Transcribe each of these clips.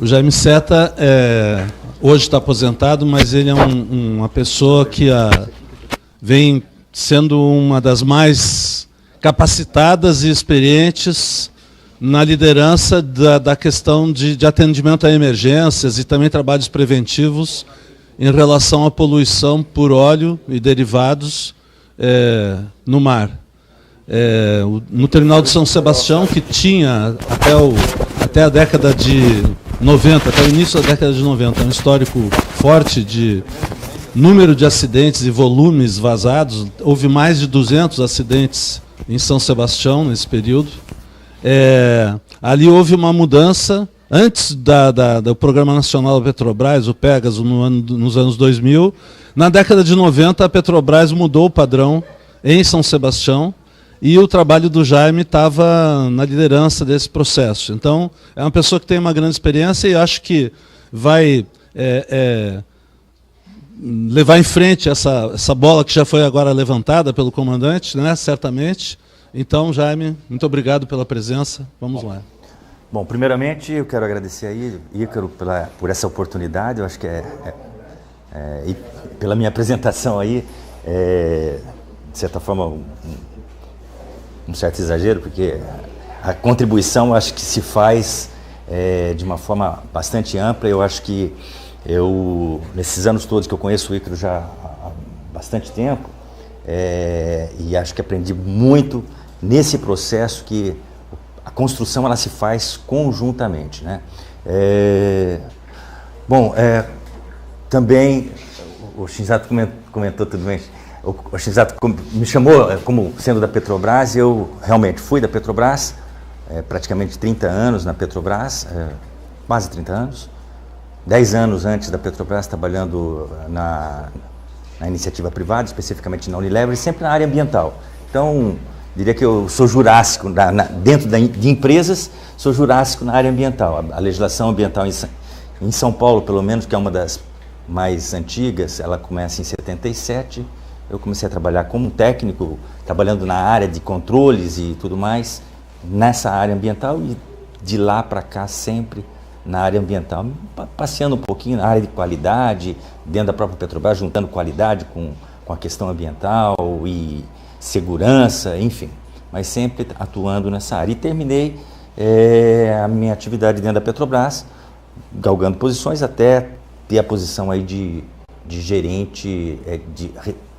O Jaime Seta hoje está aposentado, mas ele é uma pessoa que vem sendo uma das mais capacitadas e experientes na liderança da questão de atendimento a emergências e também trabalhos preventivos em relação à poluição por óleo e derivados no mar. No terminal de São Sebastião, que tinha até a década de 90, até o início da década de 90, um histórico forte de número de acidentes e volumes vazados. Houve mais de 200 acidentes em São Sebastião nesse período. Ali houve uma mudança. Antes do Programa Nacional da Petrobras, o Pegasus, nos anos 2000, na década de 90, a Petrobras mudou o padrão em São Sebastião, e o trabalho do Jaime estava na liderança desse processo. Então, é uma pessoa que tem uma grande experiência e acho que vai levar em frente essa bola que já foi agora levantada pelo comandante, né, certamente. Então, Jaime, muito obrigado pela presença. Vamos lá. Bom, primeiramente, eu quero agradecer aí, Ícaro, por essa oportunidade. Eu acho que e pela minha apresentação aí, de certa forma, um certo exagero, porque a contribuição acho que se faz de uma forma bastante ampla. Eu acho que nesses anos todos que eu conheço o Ícaro já há bastante tempo, e acho que aprendi muito nesse processo que a construção ela se faz conjuntamente, né? Também o Shinzato comentou tudo bem. O Shinzato me chamou como sendo da Petrobras. Eu realmente fui da Petrobras, praticamente 30 anos na Petrobras, quase 30 anos. 10 anos antes da Petrobras, trabalhando na iniciativa privada, especificamente na Unilever, e sempre na área ambiental. Então, diria que eu sou jurássico, dentro de empresas, sou jurássico na área ambiental. A legislação ambiental em São Paulo, pelo menos, que é uma das mais antigas, ela começa em 77. Eu comecei a trabalhar como técnico, trabalhando na área de controles e tudo mais, nessa área ambiental, e de lá para cá sempre na área ambiental, passeando um pouquinho na área de qualidade, dentro da própria Petrobras, juntando qualidade com a questão ambiental e segurança, enfim, mas sempre atuando nessa área. E terminei a minha atividade dentro da Petrobras, galgando posições até ter a posição aí de gerente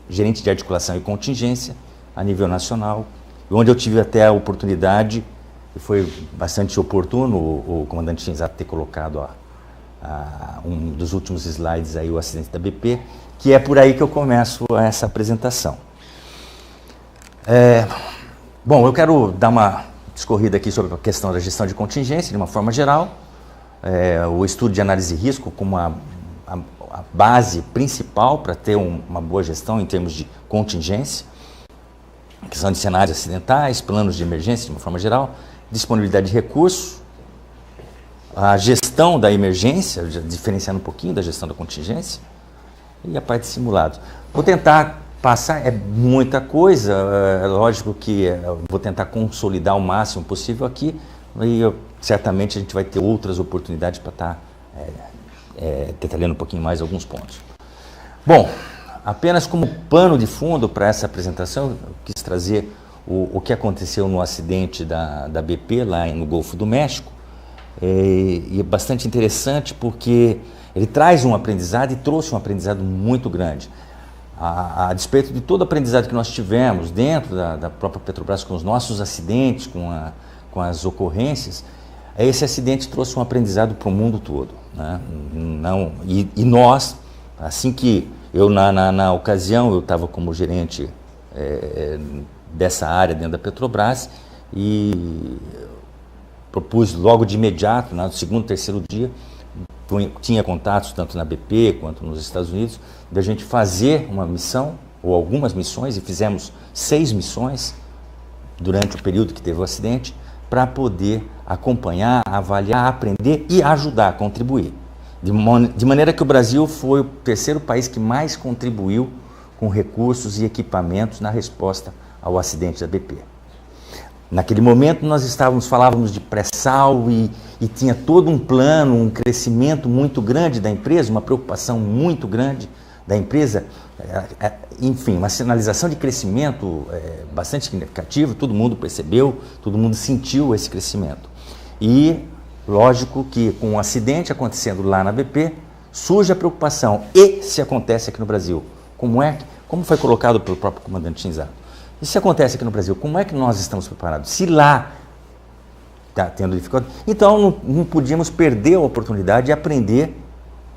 de articulação e contingência a nível nacional, onde eu tive até a oportunidade, e foi bastante oportuno o comandante Shinzato ter colocado um dos últimos slides aí, o acidente da BP, que é por aí que eu começo essa apresentação. Bom, eu quero dar uma discorrida aqui sobre a questão da gestão de contingência, de uma forma geral. O estudo de análise de risco como a base principal para ter uma boa gestão em termos de contingência, questão de cenários acidentais, planos de emergência de uma forma geral, disponibilidade de recursos, a gestão da emergência, diferenciando um pouquinho da gestão da contingência, e a parte de simulados. Vou tentar passar, muita coisa, lógico que eu vou tentar consolidar o máximo possível aqui, e certamente a gente vai ter outras oportunidades para estar detalhando um pouquinho mais alguns pontos. Bom, apenas como pano de fundo para essa apresentação, eu quis trazer o que aconteceu no acidente da BP lá no Golfo do México, e é bastante interessante porque ele traz um aprendizado e trouxe um aprendizado muito grande. A despeito de todo o aprendizado que nós tivemos dentro da própria Petrobras com os nossos acidentes, com as ocorrências, esse acidente trouxe um aprendizado para o mundo todo, né? E nós, assim que eu na ocasião eu estava como gerente dessa área dentro da Petrobras e propus logo de imediato, no segundo, terceiro dia, tinha contatos tanto na BP quanto nos Estados Unidos, da gente fazer uma missão ou algumas missões, e fizemos 6 missões durante o período que teve o acidente, para poder acompanhar, avaliar, aprender e ajudar, contribuir. De maneira que o Brasil foi o terceiro país que mais contribuiu com recursos e equipamentos na resposta ao acidente da BP. Naquele momento nós falávamos de pré-sal e tinha todo um plano, um crescimento muito grande da empresa, uma preocupação muito grande da empresa, enfim, uma sinalização de crescimento bastante significativo, todo mundo percebeu, todo mundo sentiu esse crescimento. E lógico que com um acidente acontecendo lá na BP, surge a preocupação, e se acontece aqui no Brasil, como foi colocado pelo próprio comandante Shinzato, e se acontece aqui no Brasil, como é que nós estamos preparados? Se lá está tendo dificuldade, então não podíamos perder a oportunidade de aprender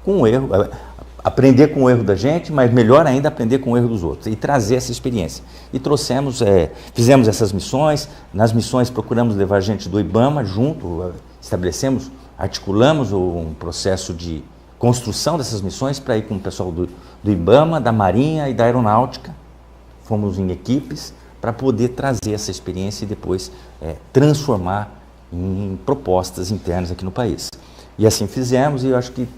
com o erro, aprender com o erro da gente, mas melhor ainda aprender com o erro dos outros e trazer essa experiência. E trouxemos, fizemos essas missões, nas missões procuramos levar gente do IBAMA junto, articulamos um processo de construção dessas missões para ir com o pessoal do IBAMA, da Marinha e da Aeronáutica. Fomos em equipes para poder trazer essa experiência e depois transformar em propostas internas aqui no país. E assim fizemos e eu acho que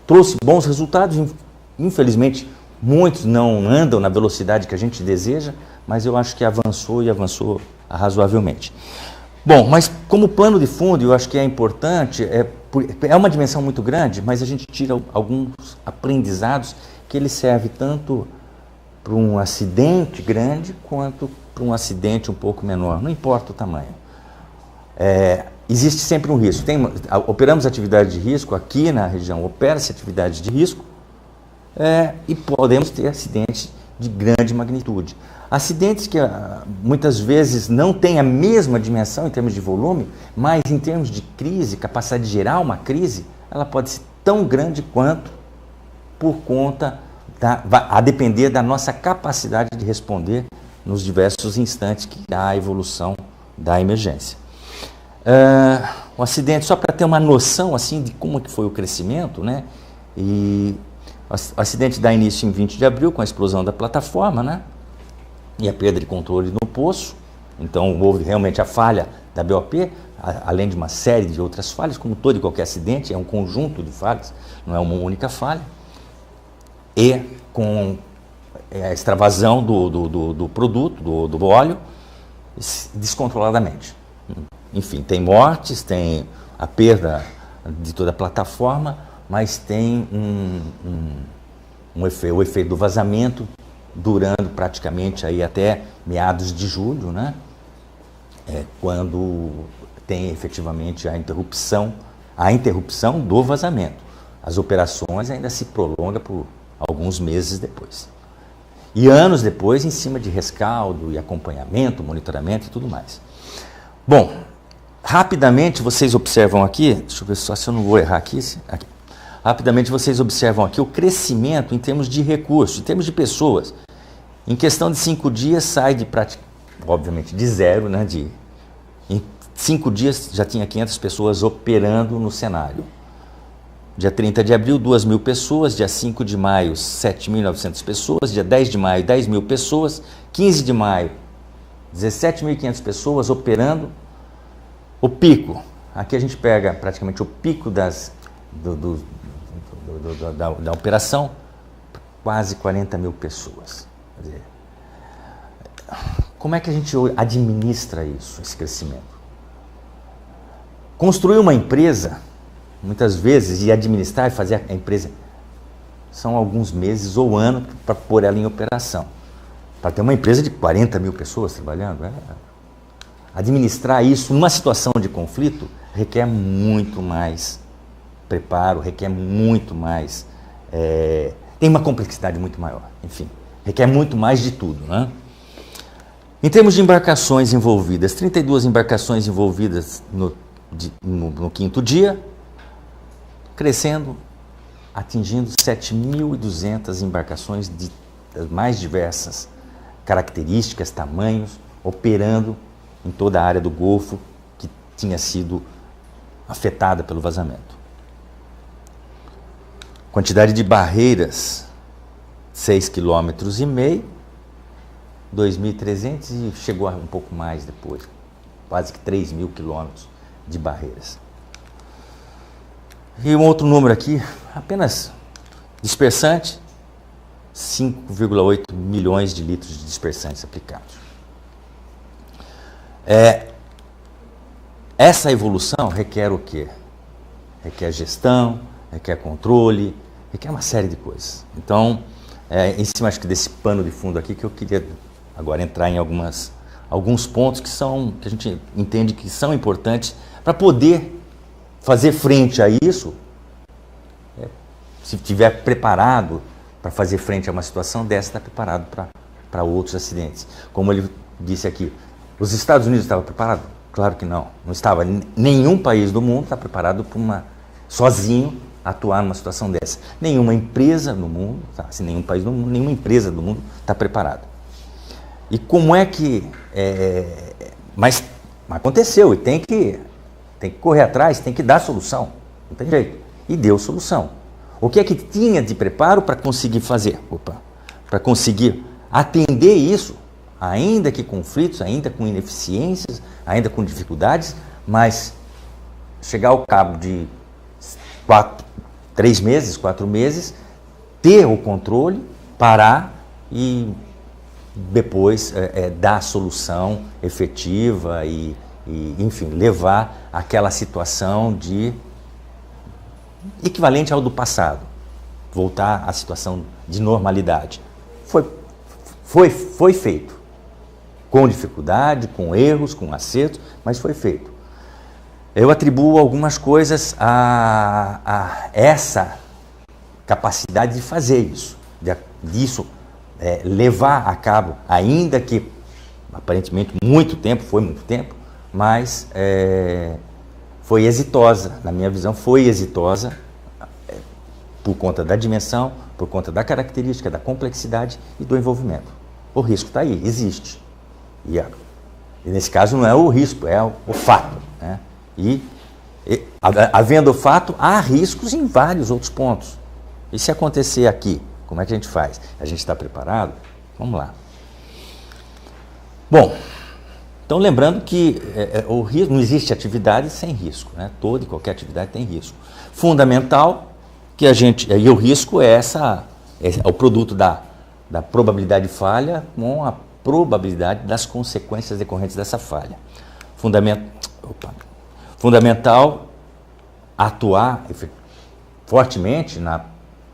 trouxe bons resultados. Infelizmente, muitos não andam na velocidade que a gente deseja, mas eu acho que avançou e avançou razoavelmente. Bom, mas como plano de fundo, eu acho que é importante, é uma dimensão muito grande, mas a gente tira alguns aprendizados que ele serve tanto para um acidente grande quanto para um acidente um pouco menor, não importa o tamanho. Existe sempre um risco. Operamos atividade de risco, aqui na região opera-se atividade de risco e podemos ter acidentes de grande magnitude. Acidentes que muitas vezes não têm a mesma dimensão em termos de volume, mas em termos de crise, capacidade de gerar uma crise, ela pode ser tão grande quanto por conta, a depender da nossa capacidade de responder nos diversos instantes que há a evolução da emergência. O acidente, só para ter uma noção assim, de como que foi o crescimento, né? E o acidente dá início em 20 de abril com a explosão da plataforma, né? E a perda de controle no poço. Então houve realmente a falha da BOP, além de uma série de outras falhas, como todo e qualquer acidente, é um conjunto de falhas, não é uma única falha. E com a extravasão do produto, do óleo, descontroladamente. Enfim, tem mortes, tem a perda de toda a plataforma, mas tem o efeito do vazamento durando praticamente aí até meados de julho, né? Quando tem efetivamente a interrupção do vazamento. As operações ainda se prolongam por alguns meses depois. E anos depois, em cima de rescaldo e acompanhamento, monitoramento e tudo mais. Bom, rapidamente vocês observam aqui, deixa eu ver só se eu não vou errar aqui. Rapidamente vocês observam aqui o crescimento em termos de recursos, em termos de pessoas. Em questão de 5 dias sai de obviamente de zero, né? Em 5 dias já tinha 500 pessoas operando no cenário. Dia 30 de abril, 2.000 pessoas. Dia 5 de maio, 7.900 pessoas. Dia 10 de maio, 10.000 pessoas. 15 de maio, 17.500 pessoas operando. O pico, aqui a gente pega praticamente o pico da operação, quase 40.000 pessoas. Quer dizer, como é que a gente administra isso, esse crescimento? Construir uma empresa, muitas vezes, e administrar e fazer a empresa, são alguns meses ou anos para pôr ela em operação. Para ter uma empresa de 40.000 pessoas trabalhando, administrar isso numa situação de conflito requer muito mais preparo, requer muito mais, tem uma complexidade muito maior, enfim, requer muito mais de tudo, né? Em termos de embarcações envolvidas, 32 embarcações envolvidas no 5º dia, crescendo, atingindo 7.200 embarcações de mais diversas características, tamanhos, operando em toda a área do Golfo que tinha sido afetada pelo vazamento. Quantidade de barreiras, 6,5 km, 2.300 e chegou a um pouco mais depois, quase que 3.000 quilômetros de barreiras. E um outro número aqui, apenas dispersante, 5,8 milhões de litros de dispersantes aplicados. Essa evolução requer o quê? requer gestão, requer controle, requer uma série de coisas. Então, em cima acho que desse pano de fundo aqui que eu queria agora entrar em alguns pontos que a gente entende que são importantes para poder fazer frente a isso, se estiver preparado para fazer frente a uma situação dessa, está preparado para outros acidentes. Como ele disse aqui, os Estados Unidos estavam preparados? Claro que não. Não estava. Nenhum país do mundo está preparado para sozinho atuar numa situação dessa. Nenhuma empresa no mundo, assim, nenhum país do mundo, nenhuma empresa do mundo está preparada. E como é que... Mas aconteceu e tem que correr atrás, tem que dar solução. Não tem jeito. E deu solução. O que é que tinha de preparo para conseguir fazer? Para conseguir atender isso, ainda que conflitos, ainda com ineficiências, ainda com dificuldades, mas chegar ao cabo de 3 meses, 4 meses, ter o controle, parar e depois dar a solução efetiva e, enfim, levar aquela situação de equivalente ao do passado, voltar à situação de normalidade. Foi feito, com dificuldade, com erros, com acertos, mas foi feito. Eu atribuo algumas coisas a essa capacidade de fazer isso, disso levar a cabo, ainda que aparentemente foi muito tempo, mas foi exitosa, na minha visão foi exitosa por conta da dimensão, por conta da característica, da complexidade e do envolvimento. O risco está aí, existe. E nesse caso não é o risco, é o fato, né? E havendo o fato, há riscos em vários outros pontos. E se acontecer aqui, como é que a gente faz? A gente está preparado? Vamos lá. Bom, então lembrando que o risco, não existe atividade sem risco, né? Toda e qualquer atividade tem risco. Fundamental que e o risco é o produto da probabilidade de falha com a probabilidade das consequências decorrentes dessa falha. Fundamental atuar fortemente na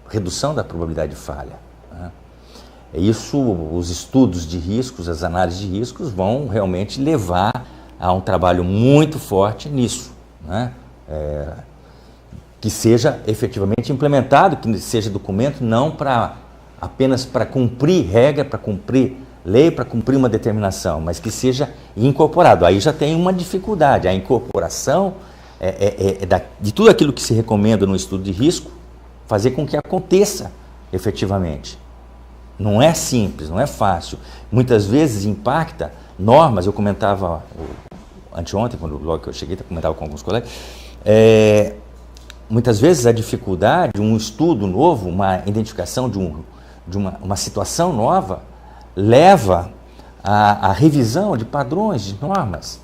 redução da probabilidade de falha, né? Isso, os estudos de riscos, as análises de riscos vão realmente levar a um trabalho muito forte nisso, né? Que seja efetivamente implementado, que seja documento não apenas para cumprir regra, para cumprir lei, para cumprir uma determinação, mas que seja incorporado. Aí já tem uma dificuldade. A incorporação de tudo aquilo que se recomenda no estudo de risco, fazer com que aconteça efetivamente. Não é simples, não é fácil. Muitas vezes impacta normas. Eu comentava anteontem, logo que eu cheguei, eu comentava com alguns colegas, muitas vezes a dificuldade, um estudo novo, uma identificação de uma situação nova, leva à revisão de padrões, de normas.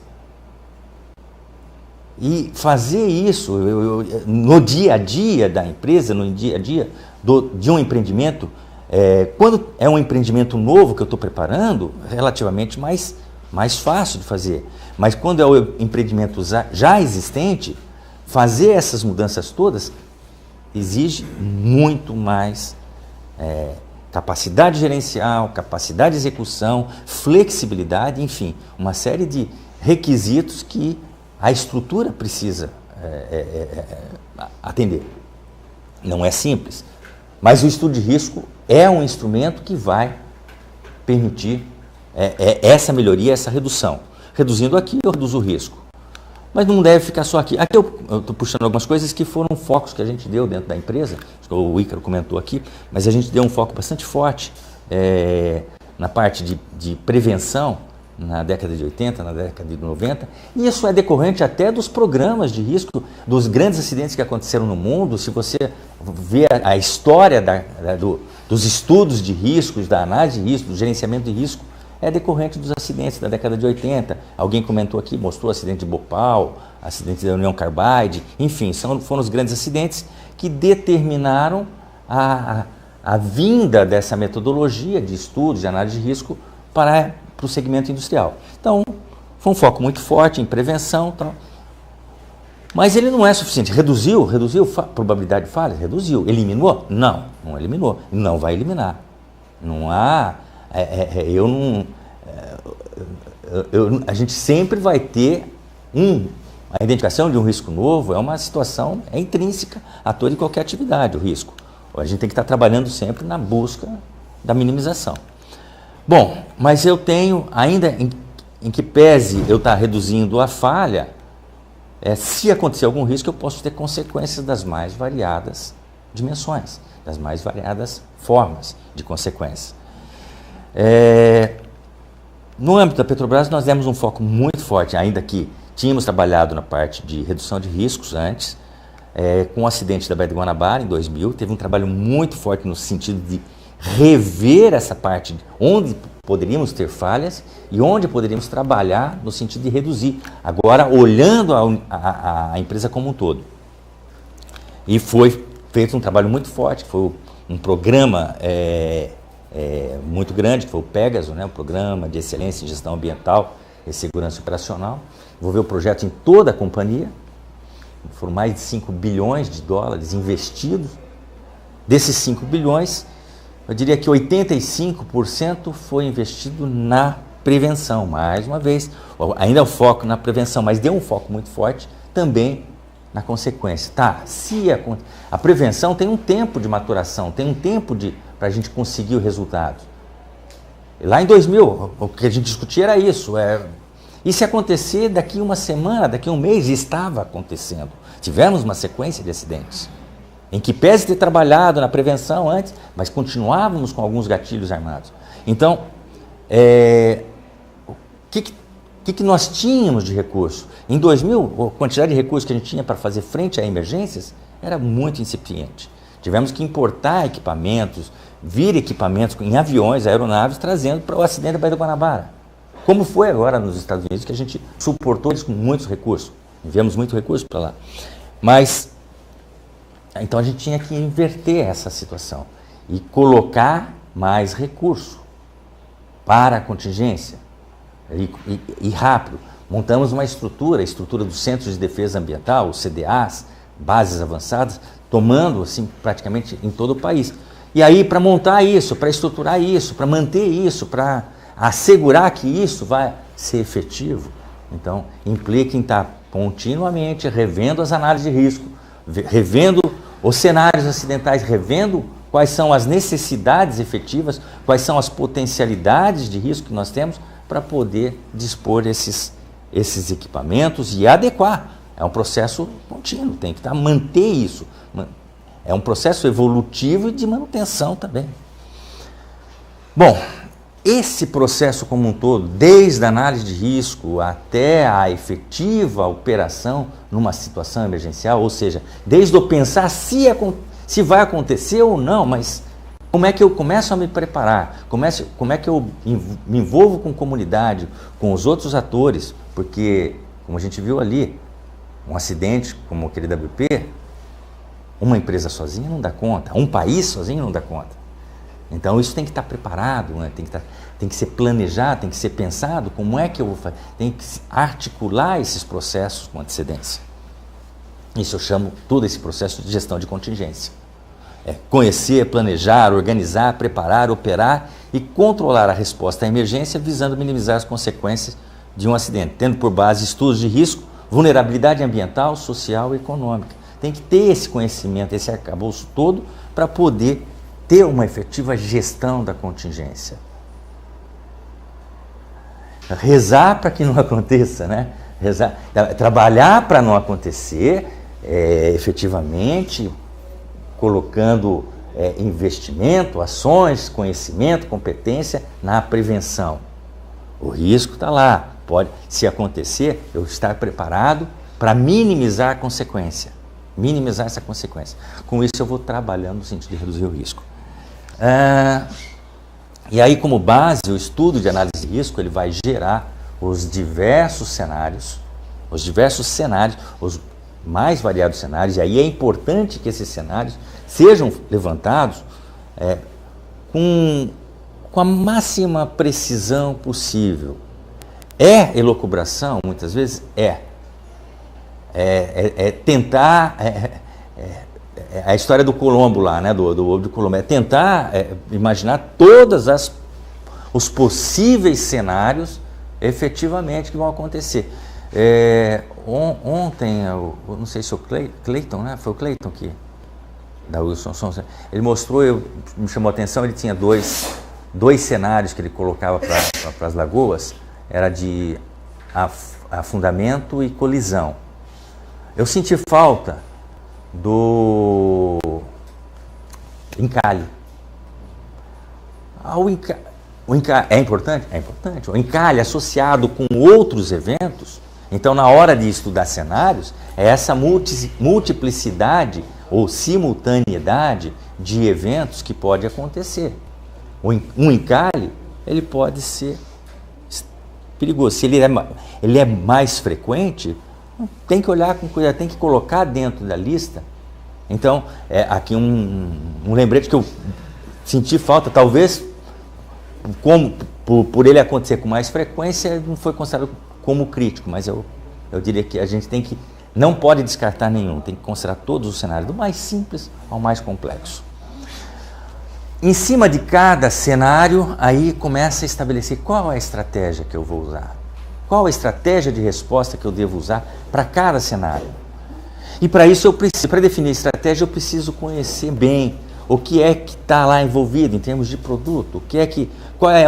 E fazer isso no dia a dia da empresa, no dia a dia de um empreendimento, quando é um empreendimento novo que eu estou preparando, relativamente mais fácil de fazer. Mas quando é o empreendimento já existente, fazer essas mudanças todas exige muito mais capacidade gerencial, capacidade de execução, flexibilidade, enfim, uma série de requisitos que a estrutura precisa atender. Não é simples, mas o estudo de risco é um instrumento que vai permitir essa melhoria, essa redução. Reduzindo aqui, eu reduzo o risco. Mas não deve ficar só aqui. Aqui eu estou puxando algumas coisas que foram focos que a gente deu dentro da empresa. O Ícaro comentou aqui, mas a gente deu um foco bastante forte na parte de prevenção na década de 80, na década de 90. E isso é decorrente até dos programas de risco, dos grandes acidentes que aconteceram no mundo. Se você vê a história dos estudos de riscos, da análise de risco, do gerenciamento de risco, é decorrente dos acidentes da década de 80. Alguém comentou aqui, mostrou o acidente de Bhopal, acidente da Union Carbide, enfim, foram os grandes acidentes que determinaram a vinda dessa metodologia de estudos, de análise de risco para o segmento industrial. Então, foi um foco muito forte em prevenção. Tal. Mas ele não é suficiente. Reduziu a probabilidade de falha? Reduziu. Eliminou? Não, não eliminou. Não vai eliminar. Não há... a gente sempre vai ter a identificação de um risco novo, é uma situação intrínseca a toda e qualquer atividade, o risco. A gente tem que estar trabalhando sempre na busca da minimização. Bom, mas eu tenho, ainda em que pese eu estar reduzindo a falha, se acontecer algum risco, eu posso ter consequências das mais variadas dimensões, das mais variadas formas de consequências. No âmbito da Petrobras, nós demos um foco muito forte, ainda que tínhamos trabalhado na parte de redução de riscos antes, com o acidente da Baía de Guanabara, em 2000, teve um trabalho muito forte no sentido de rever essa parte, onde poderíamos ter falhas e onde poderíamos trabalhar no sentido de reduzir, agora olhando a empresa como um todo. E foi feito um trabalho muito forte, foi um programa muito grande, que foi o Pegasus, né, o Programa de Excelência em Gestão Ambiental e Segurança Operacional, envolveu projetos em toda a companhia, foram mais de 5 bilhões de dólares investidos. Desses 5 bilhões, eu diria que 85% foi investido na prevenção, mais uma vez, ainda é o foco na prevenção, mas deu um foco muito forte também na consequência. Se a prevenção tem um tempo de maturação, tem um tempo para a gente conseguir o resultado. Lá em 2000, o que a gente discutia era isso, e se acontecer daqui uma semana, daqui um mês, estava acontecendo. Tivemos uma sequência de acidentes, em que pese ter trabalhado na prevenção antes, mas continuávamos com alguns gatilhos armados. Então, o que nós tínhamos de recurso? Em 2000, a quantidade de recursos que a gente tinha para fazer frente a emergências era muito incipiente. Tivemos que importar equipamentos, vir equipamentos em aviões, aeronaves, trazendo para o acidente da Baía de Guanabara. Como foi agora nos Estados Unidos, que a gente suportou eles com muitos recursos. Enviamos muito recurso para lá. Mas, então a gente tinha que inverter essa situação e colocar mais recurso para a contingência. E rápido. Montamos uma estrutura, a estrutura dos Centros de Defesa Ambiental, os CDAs, bases avançadas, tomando assim praticamente em todo o país. E aí, para montar isso, para estruturar isso, para manter isso, para assegurar que isso vai ser efetivo, então implica em estar continuamente revendo as análises de risco, revendo os cenários acidentais, revendo quais são as necessidades efetivas, quais são as potencialidades de risco que nós temos para poder dispor esses equipamentos e adequar. É um processo contínuo, tem que manter isso. É um processo evolutivo e de manutenção também. Bom, esse processo como um todo, desde a análise de risco até a efetiva operação numa situação emergencial, ou seja, desde eu pensar se vai acontecer ou não, mas como é que eu começo a me preparar, como é que eu me envolvo com a comunidade, com os outros atores, porque, como a gente viu ali, um acidente como aquele da BP, uma empresa sozinha não dá conta, um país sozinho não dá conta. Então isso tem que estar preparado, né? Tem que ser planejado, tem que ser pensado, como é que eu vou fazer, tem que articular esses processos com antecedência. Isso eu chamo todo esse processo de gestão de contingência. Conhecer, planejar, organizar, preparar, operar e controlar a resposta à emergência visando minimizar as consequências de um acidente, tendo por base estudos de risco, vulnerabilidade ambiental, social e econômica. Tem que ter esse conhecimento, esse arcabouço todo para poder ter uma efetiva gestão da contingência. Rezar para que não aconteça, né? Trabalhar para não acontecer, efetivamente, colocando investimento, ações, conhecimento, competência na prevenção. O risco está lá, pode, se acontecer, eu estar preparado para minimizar a consequência, minimizar essa consequência. Com isso eu vou trabalhando no sentido de reduzir o risco. E aí, como base, o estudo de análise de risco, ele vai gerar os diversos cenários, os mais variados cenários, e aí é importante que esses cenários sejam levantados com a máxima precisão possível. É elucubração, muitas vezes? tentar... a história do Colombo lá, né, do ovo de Colombo, é tentar imaginar todos os possíveis cenários efetivamente que vão acontecer. Ontem, eu não sei se o Clayton, né? Foi o Clayton da Wilson Sons, ele mostrou, me chamou a atenção, ele tinha dois cenários que ele colocava para as lagoas, era de afundamento e colisão. Eu senti falta do encalhe. É importante? É importante. O encalhe associado com outros eventos. Então, na hora de estudar cenários, é essa multiplicidade ou simultaneidade de eventos que pode acontecer. Um encalhe, ele pode ser perigoso. Se ele é mais frequente, tem que olhar com cuidado, tem que colocar dentro da lista. Então, aqui um lembrete que eu senti falta, talvez, por ele acontecer com mais frequência, não foi considerado como crítico, mas eu diria que a gente não pode descartar nenhum, tem que considerar todos os cenários, do mais simples ao mais complexo. Em cima de cada cenário, aí começa a estabelecer qual é a estratégia que eu vou usar. Qual a estratégia de resposta que eu devo usar para cada cenário. E para isso, para definir estratégia, eu preciso conhecer bem o que é que está lá envolvido em termos de produto, qual é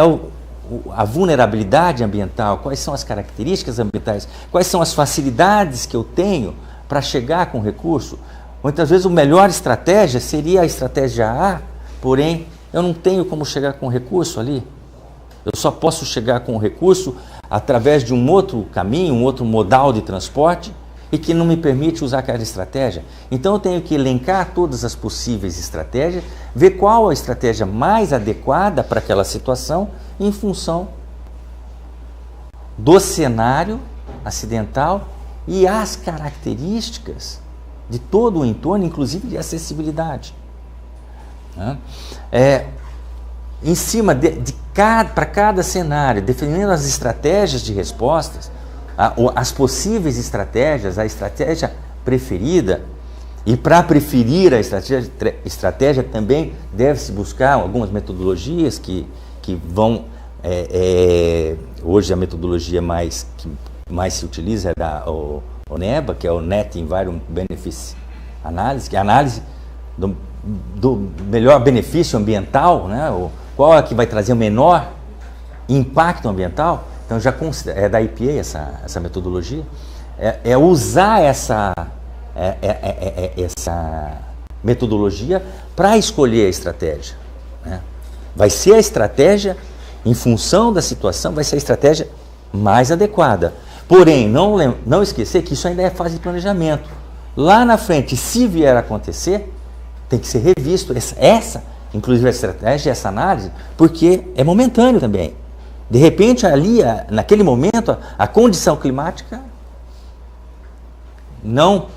a vulnerabilidade ambiental, quais são as características ambientais, quais são as facilidades que eu tenho para chegar com o recurso. Muitas vezes a melhor estratégia seria a estratégia A, porém eu não tenho como chegar com o recurso ali. Eu só posso chegar com o recurso através de um outro caminho, um outro modal de transporte e que não me permite usar aquela estratégia. Então eu tenho que elencar todas as possíveis estratégias, ver qual a estratégia mais adequada para aquela situação em função do cenário acidental e as características de todo o entorno, inclusive de acessibilidade. Em cima para cada cenário, definindo as estratégias de respostas, as possíveis estratégias, a estratégia preferida, e para preferir a estratégia também deve-se buscar algumas metodologias que vão, hoje a metodologia que mais se utiliza é da NEBA, que é o Net Environment Benefits Analysis, que é a análise do melhor benefício ambiental, né? Qual é que vai trazer o menor impacto ambiental. Então, é da EPA essa metodologia, usar essa metodologia para escolher a estratégia. Né? Vai ser a estratégia, em função da situação, vai ser a estratégia mais adequada. Porém, não esquecer que isso ainda é fase de planejamento. Lá na frente, se vier a acontecer, tem que ser revisto inclusive a estratégia, essa análise, porque é momentâneo também. De repente, ali, naquele momento, a condição climática não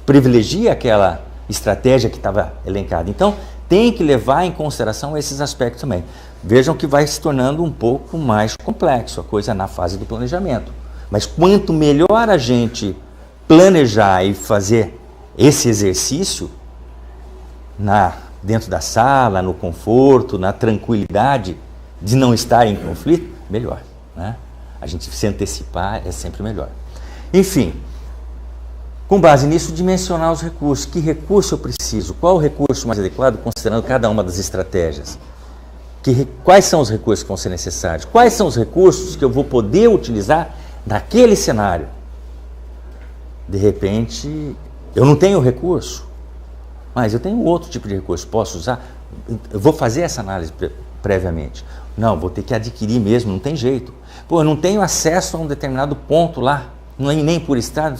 privilegia aquela estratégia que estava elencada. Então, tem que levar em consideração esses aspectos também. Vejam que vai se tornando um pouco mais complexo a coisa na fase do planejamento. Mas quanto melhor a gente planejar e fazer esse exercício dentro da sala, no conforto, na tranquilidade de não estar em conflito, melhor. Né? A gente se antecipar é sempre melhor. Enfim, com base nisso, dimensionar os recursos. Que recurso eu preciso? Qual o recurso mais adequado, considerando cada uma das estratégias? Quais são os recursos que vão ser necessários? Quais são os recursos que eu vou poder utilizar naquele cenário? De repente, eu não tenho recurso, mas eu tenho outro tipo de recurso. Posso usar? Eu vou fazer essa análise previamente. Não, vou ter que adquirir mesmo, não tem jeito. Pô, eu não tenho acesso a um determinado ponto lá, nem por estrada.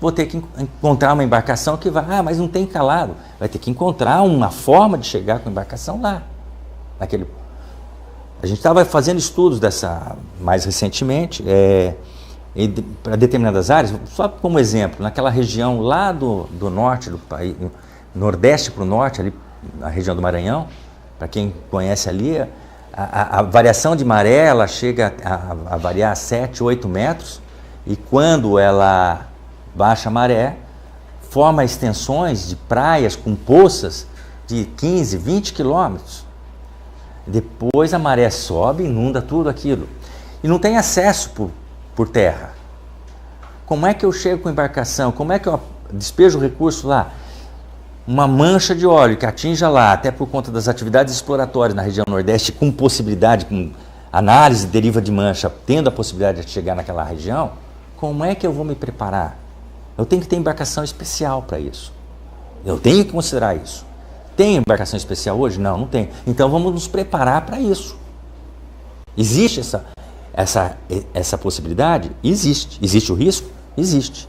Vou ter que encontrar uma embarcação que vai... mas não tem calado. Vai ter que encontrar uma forma de chegar com a embarcação lá. A gente estava fazendo estudos mais recentemente, para determinadas áreas, só como exemplo, naquela região lá do norte do país, nordeste para o norte, ali na região do Maranhão, para quem conhece ali, a variação de maré ela chega a variar 7, 8 metros, e quando ela baixa maré, forma extensões de praias com poças de 15, 20 quilômetros. Depois a maré sobe, inunda tudo aquilo. E não tem acesso por terra. Como é que eu chego com embarcação? Como é que eu despejo o recurso lá? Uma mancha de óleo que atinja lá, até por conta das atividades exploratórias na região Nordeste, com possibilidade, com análise de deriva de mancha, tendo a possibilidade de chegar naquela região, como é que eu vou me preparar? Eu tenho que ter embarcação especial para isso. Eu tenho que considerar isso. Tem embarcação especial hoje? Não, não tem. Então vamos nos preparar para isso. Existe essa possibilidade? Existe. Existe o risco? Existe.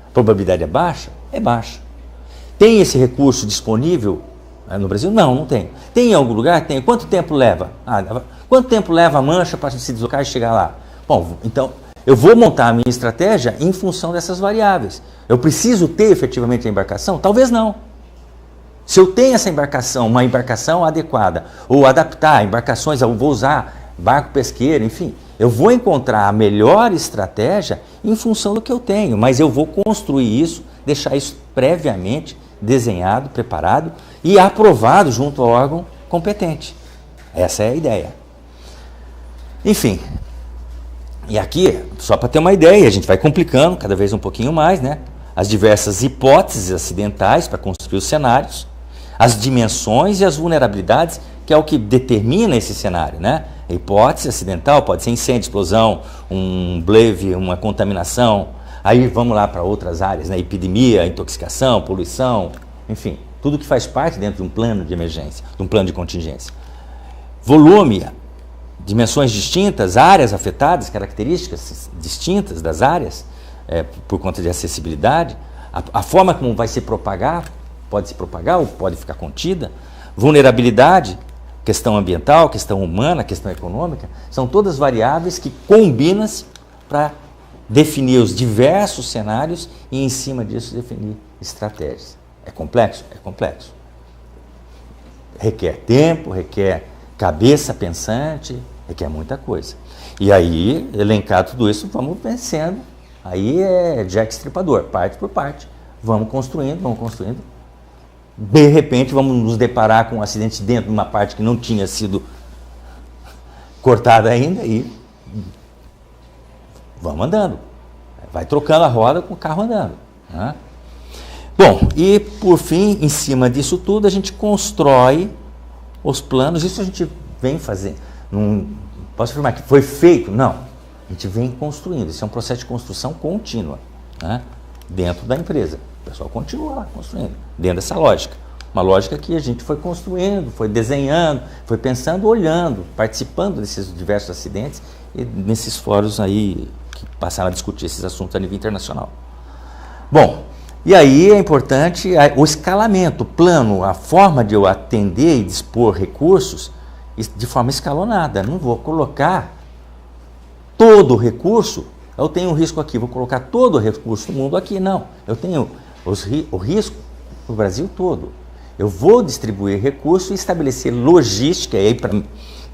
A probabilidade é baixa? É baixa. Tem esse recurso disponível no Brasil? Não, não tem. Tem em algum lugar? Tem. Quanto tempo leva? Quanto tempo leva a mancha para se deslocar e chegar lá? Bom, então eu vou montar a minha estratégia em função dessas variáveis. Eu preciso ter efetivamente a embarcação? Talvez não. Se eu tenho essa embarcação, uma embarcação adequada, ou adaptar embarcações, eu vou usar barco pesqueiro, enfim, eu vou encontrar a melhor estratégia em função do que eu tenho, mas eu vou construir isso, deixar isso previamente desenhado, preparado e aprovado junto ao órgão competente. Essa é a ideia. Enfim, e aqui, só para ter uma ideia, a gente vai complicando cada vez um pouquinho mais, né? As diversas hipóteses acidentais para construir os cenários, as dimensões e as vulnerabilidades, que é o que determina esse cenário, né? A hipótese acidental pode ser incêndio, explosão, um bleve, uma contaminação. Aí vamos lá para outras áreas, né? Epidemia, intoxicação, poluição, enfim, tudo que faz parte dentro de um plano de emergência, de um plano de contingência. Volume, dimensões distintas, áreas afetadas, características distintas das áreas, por conta de acessibilidade, a forma como vai se propagar, pode se propagar ou pode ficar contida, vulnerabilidade, questão ambiental, questão humana, questão econômica, são todas variáveis que combinam-se para definir os diversos cenários e, em cima disso, definir estratégias. É complexo? É complexo. Requer tempo, requer cabeça pensante, requer muita coisa. E aí, elencar tudo isso, vamos vencendo. Aí é Jack Estripador, parte por parte. Vamos construindo, vamos construindo. De repente, vamos nos deparar com um acidente dentro de uma parte que não tinha sido cortada ainda e vamos andando. Vai trocando a roda com o carro andando, né? Bom, e por fim, em cima disso tudo, a gente constrói os planos. Isso a gente vem fazendo. Não posso afirmar que foi feito? Não. A gente vem construindo. Isso é um processo de construção contínua, né? Dentro da empresa. O pessoal continua lá construindo, dentro dessa lógica. Uma lógica que a gente foi construindo, foi desenhando, foi pensando, olhando, participando desses diversos acidentes e nesses fóruns aí que passaram a discutir esses assuntos a nível internacional. Bom, e aí é importante o escalamento, o plano, a forma de eu atender e dispor recursos de forma escalonada. Não vou colocar todo o recurso, eu tenho um risco aqui, vou colocar todo o recurso do mundo aqui. Não, eu tenho o risco no Brasil todo. Eu vou distribuir recursos e estabelecer logística, e aí,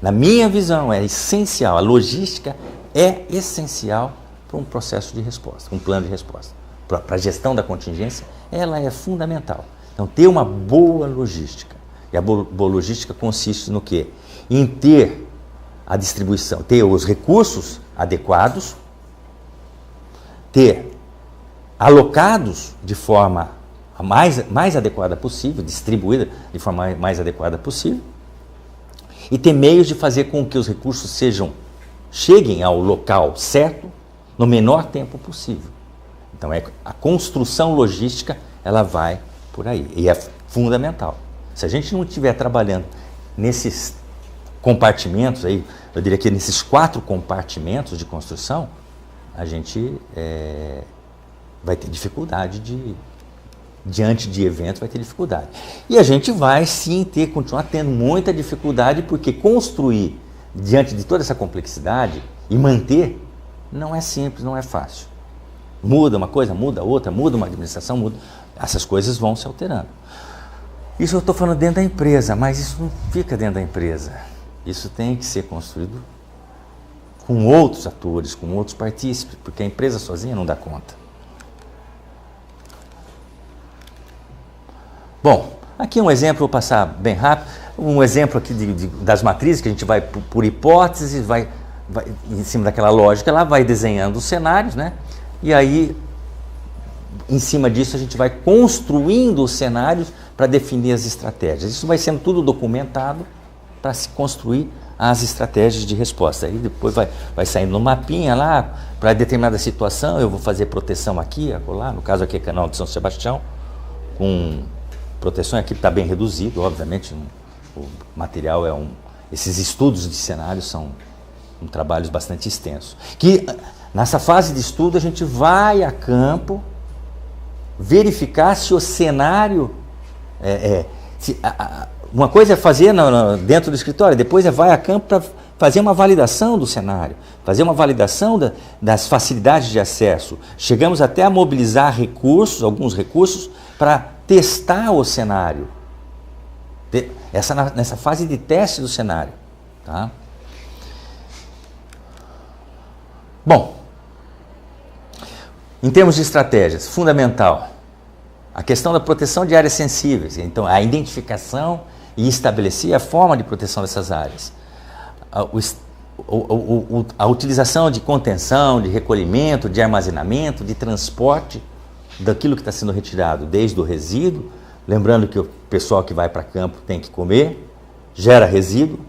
na minha visão, é essencial. A logística é essencial para um processo de resposta, um plano de resposta. Para a gestão da contingência, ela é fundamental. Então, ter uma boa logística. E a boa logística consiste no quê? Em ter a distribuição, ter os recursos adequados, ter alocados de forma mais adequada possível, distribuída de forma mais adequada possível, e ter meios de fazer com que os recursos cheguem ao local certo no menor tempo possível. Então, a construção logística, ela vai por aí, e é fundamental. Se a gente não estiver trabalhando nesses compartimentos, aí, eu diria que nesses 4 compartimentos de construção, a gente vai ter dificuldade diante de eventos, vai ter dificuldade. E a gente vai sim continuar tendo muita dificuldade, porque construir diante de toda essa complexidade e manter não é simples, não é fácil. Muda uma coisa, muda outra, muda uma administração, muda. Essas coisas vão se alterando. Isso eu estou falando dentro da empresa, mas isso não fica dentro da empresa. Isso tem que ser construído com outros atores, com outros partícipes, porque a empresa sozinha não dá conta. Bom, aqui um exemplo, vou passar bem rápido, um exemplo aqui das matrizes, que a gente vai por hipótese, vai em cima daquela lógica, ela vai desenhando os cenários, né? E aí, em cima disso, a gente vai construindo os cenários para definir as estratégias. Isso vai sendo tudo documentado para se construir as estratégias de resposta. Aí depois vai saindo no mapinha lá, para determinada situação, eu vou fazer proteção aqui, acolá, no caso aqui é Canal de São Sebastião, com proteção aqui está bem reduzido, obviamente, o material esses estudos de cenários são trabalhos bastante extensos. Que nessa fase de estudo a gente vai a campo verificar se o cenário uma coisa é fazer dentro do escritório, depois vai a campo para fazer uma validação do cenário, fazer uma validação das facilidades de acesso. Chegamos até a mobilizar recursos, alguns recursos, para testar o cenário. Nessa fase de teste do cenário. Tá? Bom, em termos de estratégias, fundamental, a questão da proteção de áreas sensíveis. Então, a identificação e estabelecer a forma de proteção dessas áreas. A utilização de contenção, de recolhimento, de armazenamento, de transporte daquilo que está sendo retirado, desde o resíduo, lembrando que o pessoal que vai para campo tem que comer, gera resíduo,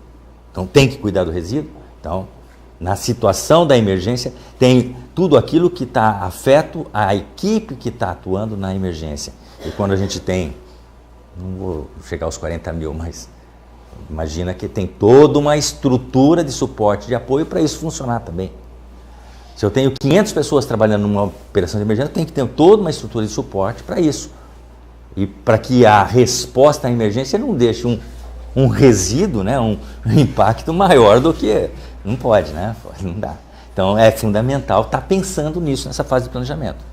então tem que cuidar do resíduo. Então, na situação da emergência, tem tudo aquilo que afeta a equipe que está atuando na emergência. E quando a gente tem, não vou chegar aos 40 mil, mas imagina que tem toda uma estrutura de suporte, de apoio para isso funcionar também. Se eu tenho 500 pessoas trabalhando numa operação de emergência, eu tenho que ter toda uma estrutura de suporte para isso. E para que a resposta à emergência não deixe um resíduo, né, um impacto maior do que... Não pode, né? Não dá. Então é fundamental estar pensando nisso nessa fase de planejamento.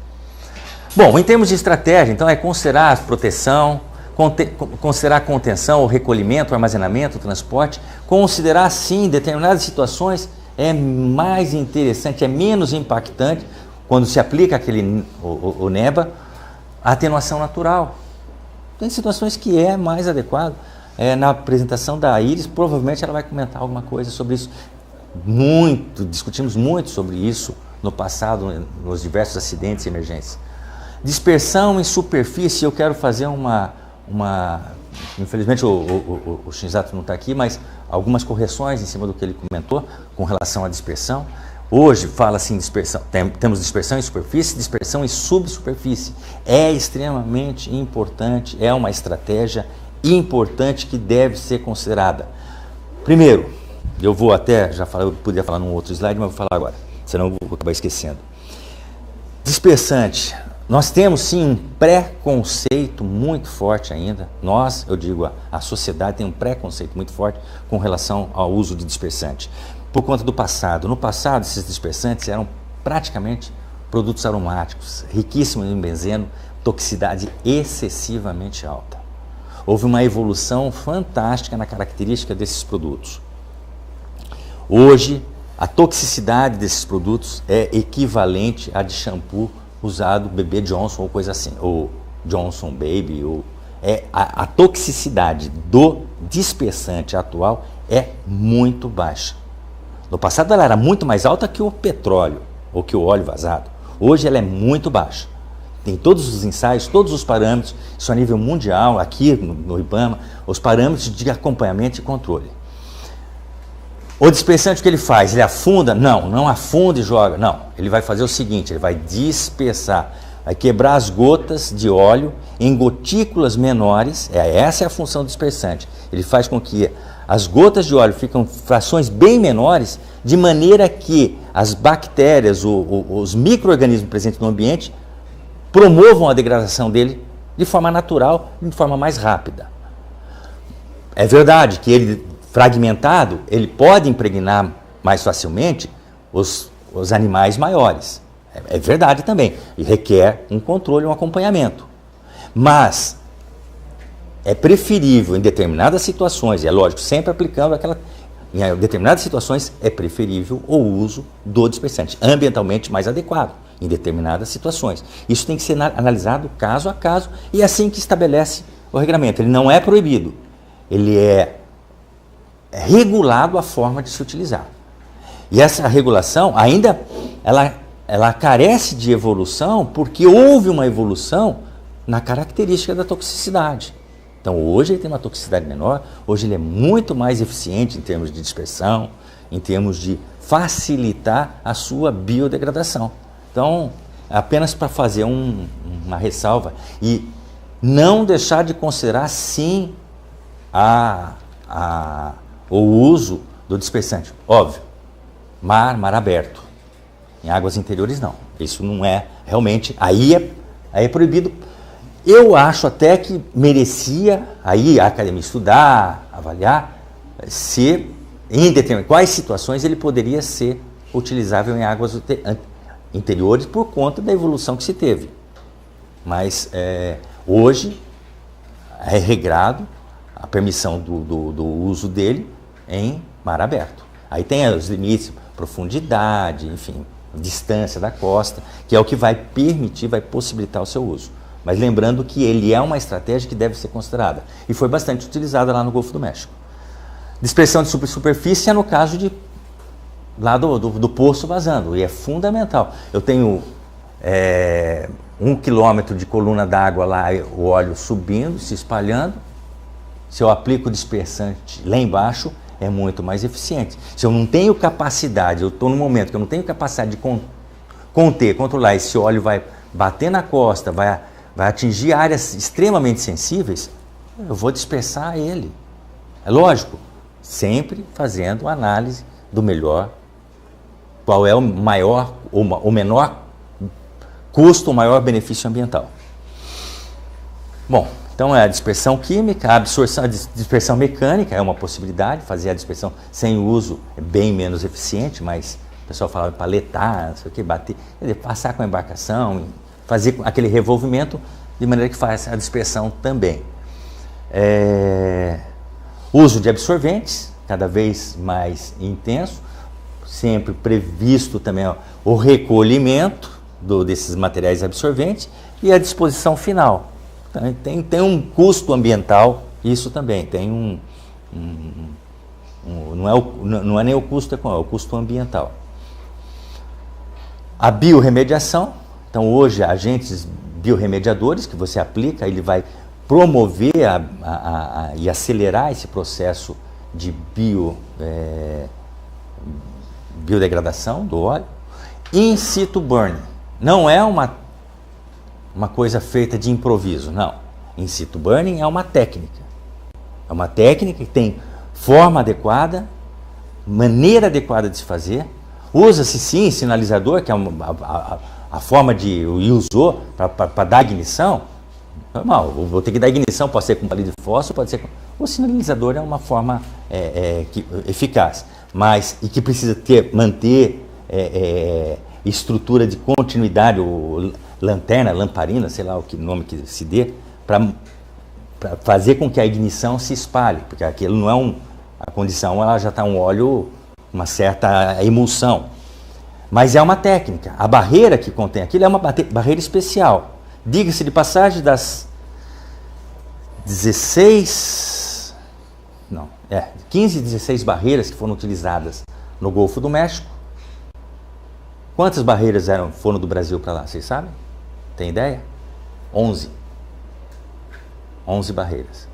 Bom, em termos de estratégia, então é considerar a proteção, considerar a contenção, o recolhimento, o armazenamento, o transporte, considerar sim, em determinadas situações é mais interessante, é menos impactante, quando se aplica o NEBA, a atenuação natural. Tem situações que é mais adequado. Na apresentação da Iris, provavelmente ela vai comentar alguma coisa sobre isso. Discutimos muito sobre isso no passado, nos diversos acidentes e emergências. Dispersão em superfície, eu quero fazer infelizmente o Shinzato não está aqui, mas algumas correções em cima do que ele comentou com relação à dispersão. Hoje fala-se em dispersão, temos dispersão em superfície, dispersão em subsuperfície. É extremamente importante, é uma estratégia importante que deve ser considerada. Primeiro, eu vou até, eu podia falar num outro slide, mas vou falar agora, senão eu vou acabar esquecendo. Dispersante. Nós temos sim um preconceito muito forte ainda. Eu digo, a sociedade tem um preconceito muito forte com relação ao uso de dispersante. Por conta do passado. No passado, esses dispersantes eram praticamente produtos aromáticos, riquíssimos em benzeno, toxicidade excessivamente alta. Houve uma evolução fantástica na característica desses produtos. Hoje, a toxicidade desses produtos é equivalente à de shampoo usado bebê Johnson ou coisa assim, ou Johnson Baby, a toxicidade do dispersante atual é muito baixa. No passado ela era muito mais alta que o petróleo ou que o óleo vazado. Hoje ela é muito baixa. Tem todos os ensaios, todos os parâmetros, isso a nível mundial, aqui no IBAMA, os parâmetros de acompanhamento e controle. O dispersante, o que ele faz? Ele afunda? Não afunda e joga. Não, ele vai fazer o seguinte, ele vai dispersar, vai quebrar as gotas de óleo em gotículas menores, essa é a função do dispersante. Ele faz com que as gotas de óleo ficam frações bem menores, de maneira que as bactérias, os micro-organismos presentes no ambiente, promovam a degradação dele de forma natural, de forma mais rápida. É verdade que ele, fragmentado, ele pode impregnar mais facilmente os animais maiores. É verdade também. E requer um controle, um acompanhamento. Mas é preferível em determinadas situações, e é lógico, sempre aplicando em determinadas situações, é preferível o uso do dispersante, ambientalmente mais adequado, em determinadas situações. Isso tem que ser analisado caso a caso, e é assim que estabelece o regramento, ele não é proibido, ele é regulado a forma de se utilizar. E essa regulação ainda, ela carece de evolução porque houve uma evolução na característica da toxicidade. Então hoje ele tem uma toxicidade menor, hoje ele é muito mais eficiente em termos de dispersão, em termos de facilitar a sua biodegradação. Então, apenas para fazer uma ressalva e não deixar de considerar sim o uso do dispersante. Óbvio, mar aberto. Em águas interiores não. Isso não é realmente, aí é proibido. Eu acho até que merecia aí a academia estudar, avaliar, se em determinadas quais situações ele poderia ser utilizável em águas interiores por conta da evolução que se teve. Mas hoje é regrado a permissão do uso dele em mar aberto. Aí tem os limites, profundidade, enfim, distância da costa, que é o que vai permitir, vai possibilitar o seu uso. Mas lembrando que ele é uma estratégia que deve ser considerada. E foi bastante utilizada lá no Golfo do México. Dispersão de superfície é no caso de lá do poço vazando, e é fundamental. Eu tenho 1 quilômetro de coluna d'água lá, o óleo subindo, se espalhando. Se eu aplico o dispersante lá embaixo, é muito mais eficiente. Se eu não tenho capacidade, eu estou num momento que eu não tenho capacidade de controlar, esse óleo vai bater na costa, vai atingir áreas extremamente sensíveis, eu vou dispersar ele. É lógico, sempre fazendo análise do melhor, qual é o maior, o menor custo, o maior benefício ambiental. Bom, então é a dispersão química, a absorção, a dispersão mecânica é uma possibilidade, fazer a dispersão sem uso é bem menos eficiente, mas o pessoal fala paletar, não sei o que, bater, passar com a embarcação, fazer aquele revolvimento de maneira que faz a dispersão também. Uso de absorventes, cada vez mais intenso, sempre previsto também o recolhimento desses materiais absorventes e a disposição final. Tem um custo ambiental, isso também, tem não é nem o custo econômico, é o custo ambiental. A biorremediação, então hoje agentes biorremediadores que você aplica, ele vai promover e acelerar esse processo de biodegradação do óleo. In situ burning, não é uma coisa feita de improviso, não. In situ burning é uma técnica. É uma técnica que tem forma adequada, maneira adequada de se fazer. Usa-se sim sinalizador, que é a forma de usou para dar ignição. Normal, vou ter que dar ignição, pode ser com palito de fósforo, pode ser com... O sinalizador é uma forma eficaz, mas e que precisa manter estrutura de continuidade, lanterna, lamparina, sei lá o nome que se dê, para fazer com que a ignição se espalhe, porque aquilo não é a condição, ela já está um óleo, uma certa emulsão. Mas é uma técnica. A barreira que contém aquilo é uma barreira especial. Diga-se de passagem, das 15, 16 barreiras que foram utilizadas no Golfo do México. Quantas barreiras foram do Brasil para lá, vocês sabem? Tem ideia? 11 barreiras.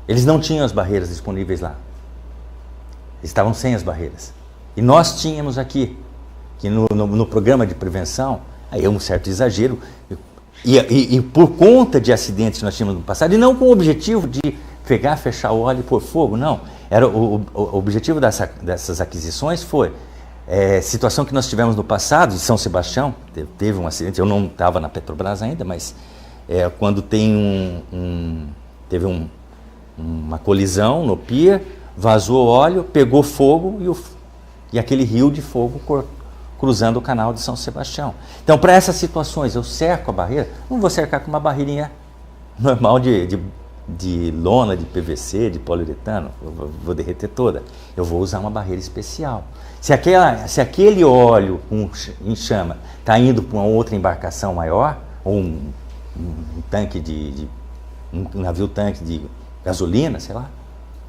Eles não tinham as barreiras disponíveis lá. Eles estavam sem as barreiras. E nós tínhamos aqui, que no programa de prevenção, aí é um certo exagero, e por conta de acidentes que nós tínhamos no passado, e não com o objetivo de pegar, fechar o óleo e pôr fogo, não. O objetivo dessas aquisições foi situação que nós tivemos no passado, em São Sebastião, teve um acidente, eu não estava na Petrobras ainda, mas quando teve uma colisão no pier, vazou óleo, pegou fogo e aquele rio de fogo cruzando o canal de São Sebastião. Então, para essas situações, eu cerco a barreira, não vou cercar com uma barreirinha normal de lona, de PVC, de poliuretano, eu vou derreter toda. Eu vou usar uma barreira especial. Se aquele óleo em chama está indo para uma outra embarcação maior, ou um tanque um navio tanque de gasolina, sei lá,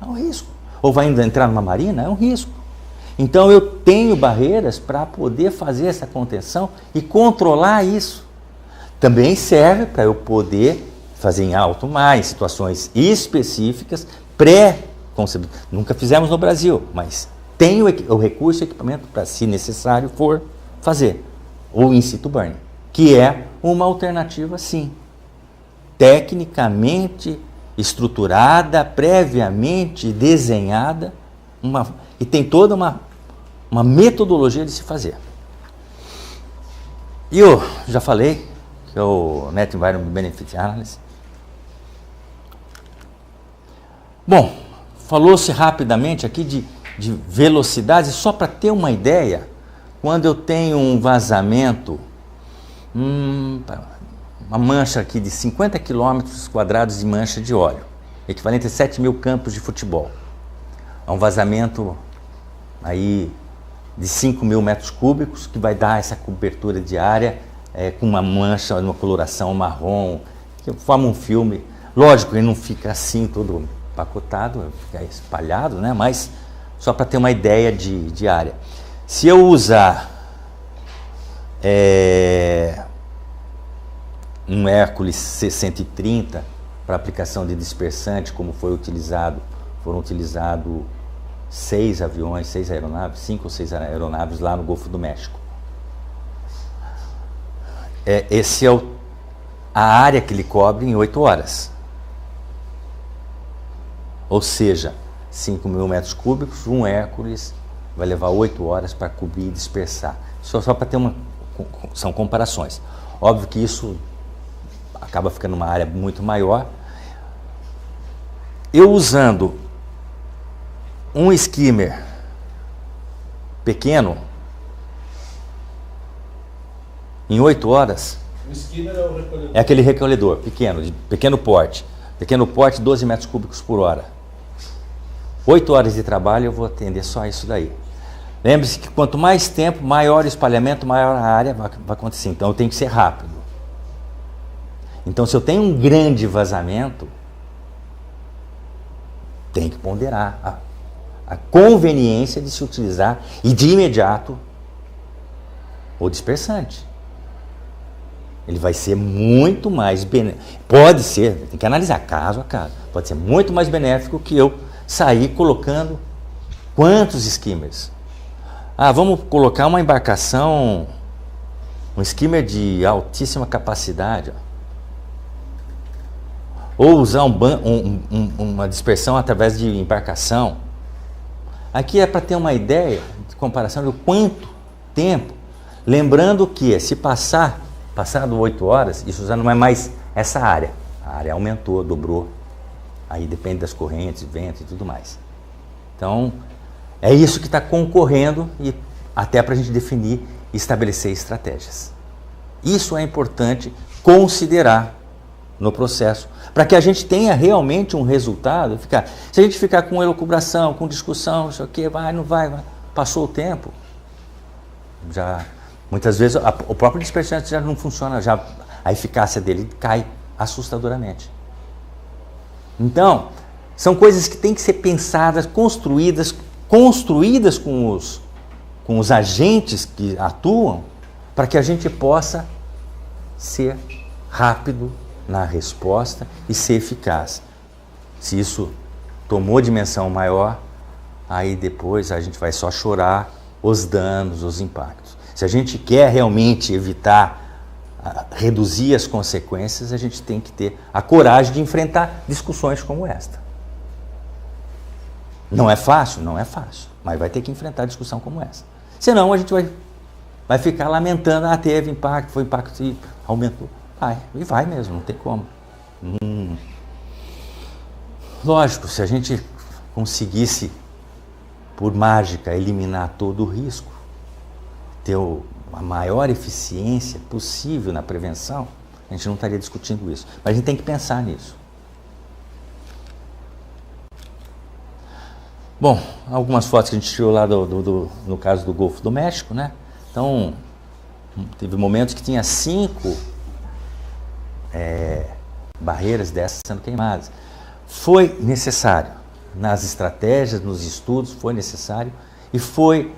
é um risco. Ou vai entrar numa marina, é um risco. Então eu tenho barreiras para poder fazer essa contenção e controlar isso. Também serve para eu poder fazer em alto mar, em situações específicas, pré-concebidas. Nunca fizemos no Brasil, mas tenho o recurso e equipamento para, se necessário for, fazer. O in situ burning, que é uma alternativa, sim. Tecnicamente estruturada, previamente desenhada, e tem toda uma metodologia de se fazer. E eu já falei que é o Net Environment Benefit Analysis. Bom, falou-se rapidamente aqui de velocidade, só para ter uma ideia, quando eu tenho um vazamento, uma mancha aqui de 50 km² de mancha de óleo, equivalente a 7.000 campos de futebol. É um vazamento aí de 5.000 metros cúbicos, que vai dar essa cobertura de área com uma mancha, uma coloração marrom, que forma um filme. Lógico, ele não fica assim todo empacotado, fica espalhado, né? Mas só para ter uma ideia de área. Se eu usar um Hércules C-130 para aplicação de dispersante, como foram utilizados 6 aeronaves, 5 ou 6 aeronaves lá no Golfo do México. Esse é a área que ele cobre em 8 horas. Ou seja, 5.000 metros cúbicos, um Hércules vai levar 8 horas para cobrir e dispersar. Só para ter são comparações. Óbvio que isso acaba ficando uma área muito maior. Eu usando um skimmer pequeno, em 8 horas, o skimmer é o recolhedor. É aquele recolhedor pequeno, de pequeno porte, 12 metros cúbicos por hora. 8 horas de trabalho eu vou atender só isso daí. Lembre-se que quanto mais tempo, maior o espalhamento, maior a área vai acontecer. Então eu tenho que ser rápido. Então se eu tenho um grande vazamento, tem que ponderar a conveniência de se utilizar e de imediato o dispersante. Ele vai ser muito mais benéfico. Pode ser, tem que analisar caso a caso. Pode ser muito mais benéfico que eu sair colocando quantos skimmers. Vamos colocar uma embarcação, um skimmer de altíssima capacidade. Ou usar uma dispersão através de embarcação. Aqui é para ter uma ideia de comparação de quanto tempo. Lembrando que se passado 8 horas, isso já não é mais essa área. A área aumentou, dobrou. Aí depende das correntes, vento e tudo mais. Então, é isso que está concorrendo e até para a gente definir e estabelecer estratégias. Isso é importante considerar no processo, para que a gente tenha realmente um resultado. Se a gente ficar com elucubração, com discussão, não sei o que, não vai, passou o tempo, muitas vezes o próprio dispersante já não funciona, a eficácia dele cai assustadoramente. Então, são coisas que têm que ser pensadas, construídas com os agentes que atuam, para que a gente possa ser rápido na resposta e ser eficaz. Se isso tomou dimensão maior, aí depois a gente vai só chorar os danos, os impactos. Se a gente quer realmente evitar, reduzir as consequências, a gente tem que ter a coragem de enfrentar discussões como esta. Não é fácil? Não é fácil, mas vai ter que enfrentar discussão como essa. Senão a gente vai ficar lamentando, teve impacto, foi impacto e aumentou. Vai mesmo, não tem como. Lógico, se a gente conseguisse, por mágica, eliminar todo o risco, ter a maior eficiência possível na prevenção, a gente não estaria discutindo isso. Mas a gente tem que pensar nisso. Bom, algumas fotos que a gente tirou lá no caso do Golfo do México, né? Então, teve momentos que tinha 5 barreiras dessas sendo queimadas. Foi necessário, nas estratégias, nos estudos, foi necessário e foi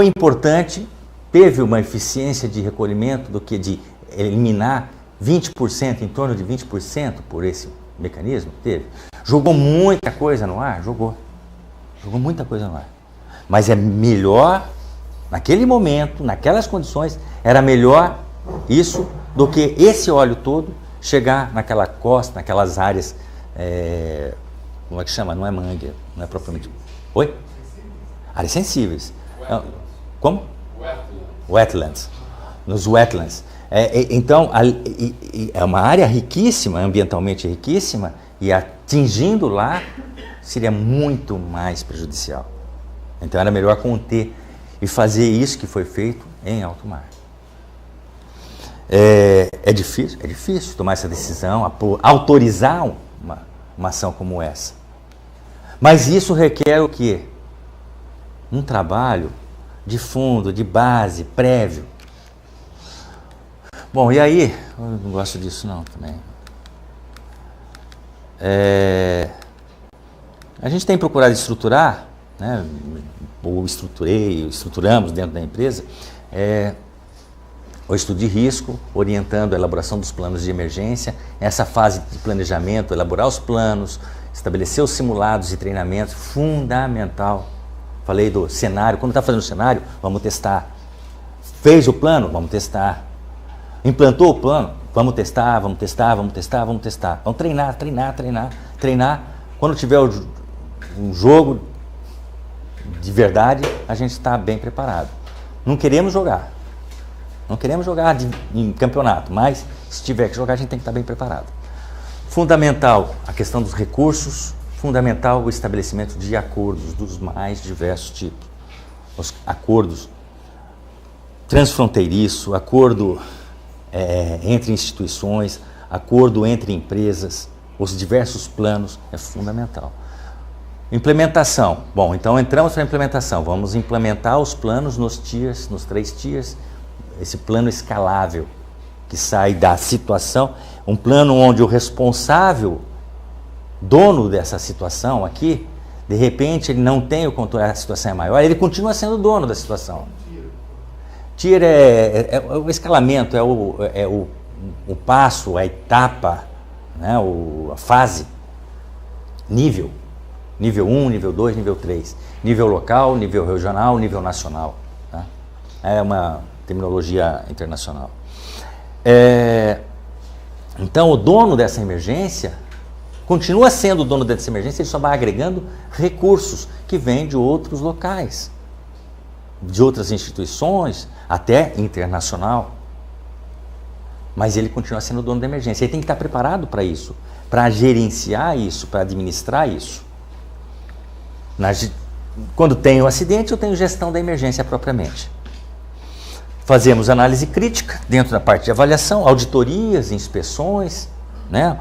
importante, teve uma eficiência de recolhimento do que de eliminar 20%, em torno de 20% por esse mecanismo, teve. Jogou muita coisa no ar? Jogou muita coisa no ar. Mas é melhor, naquele momento, naquelas condições, era melhor isso do que esse óleo todo chegar naquela costa, naquelas áreas, como é que chama? Não é mangue, não é propriamente... Oi? Áreas sensíveis. Como? Wetlands. Nos wetlands. Então, é uma área riquíssima, ambientalmente riquíssima, e atingindo lá seria muito mais prejudicial. Então era melhor conter e fazer isso que foi feito em alto mar. É difícil tomar essa decisão, autorizar uma ação como essa. Mas isso requer o quê? Um trabalho de fundo, de base, prévio. Bom, e aí? Eu não gosto disso não, também. A gente tem procurado estruturar, né, ou estruturamos dentro da empresa, o estudo de risco, orientando a elaboração dos planos de emergência, essa fase de planejamento, elaborar os planos, estabelecer os simulados e treinamentos, fundamental. Falei do cenário, quando está fazendo o cenário, vamos testar. Fez o plano? Vamos testar. Implantou o plano? Vamos testar. Vamos treinar. Quando tiver um jogo de verdade, a gente está bem preparado. Não queremos jogar em campeonato, mas se tiver que jogar, a gente tem que estar bem preparado. Fundamental a questão dos recursos, fundamental o estabelecimento de acordos dos mais diversos tipos. Os acordos transfronteiriço, acordo entre instituições, acordo entre empresas, os diversos planos, é fundamental. Implementação. Bom, então entramos para a implementação. Vamos implementar os planos nos 3 tiers, esse plano escalável, que sai da situação, um plano onde o responsável, dono dessa situação aqui, de repente ele não tem o controle, a situação é maior, ele continua sendo dono da situação. Tier é o escalamento, é o passo, a etapa, né, a fase, nível 1, nível 2, nível 3, nível local, nível regional, nível nacional. Tá? É uma terminologia internacional. Então, o dono dessa emergência continua sendo o dono dessa emergência, ele só vai agregando recursos que vêm de outros locais, de outras instituições, até internacional. Mas ele continua sendo o dono da emergência. Ele tem que estar preparado para isso, para gerenciar isso, para administrar isso. Quando tem o acidente, eu tenho gestão da emergência propriamente. Fazemos análise crítica dentro da parte de avaliação, auditorias, inspeções, né?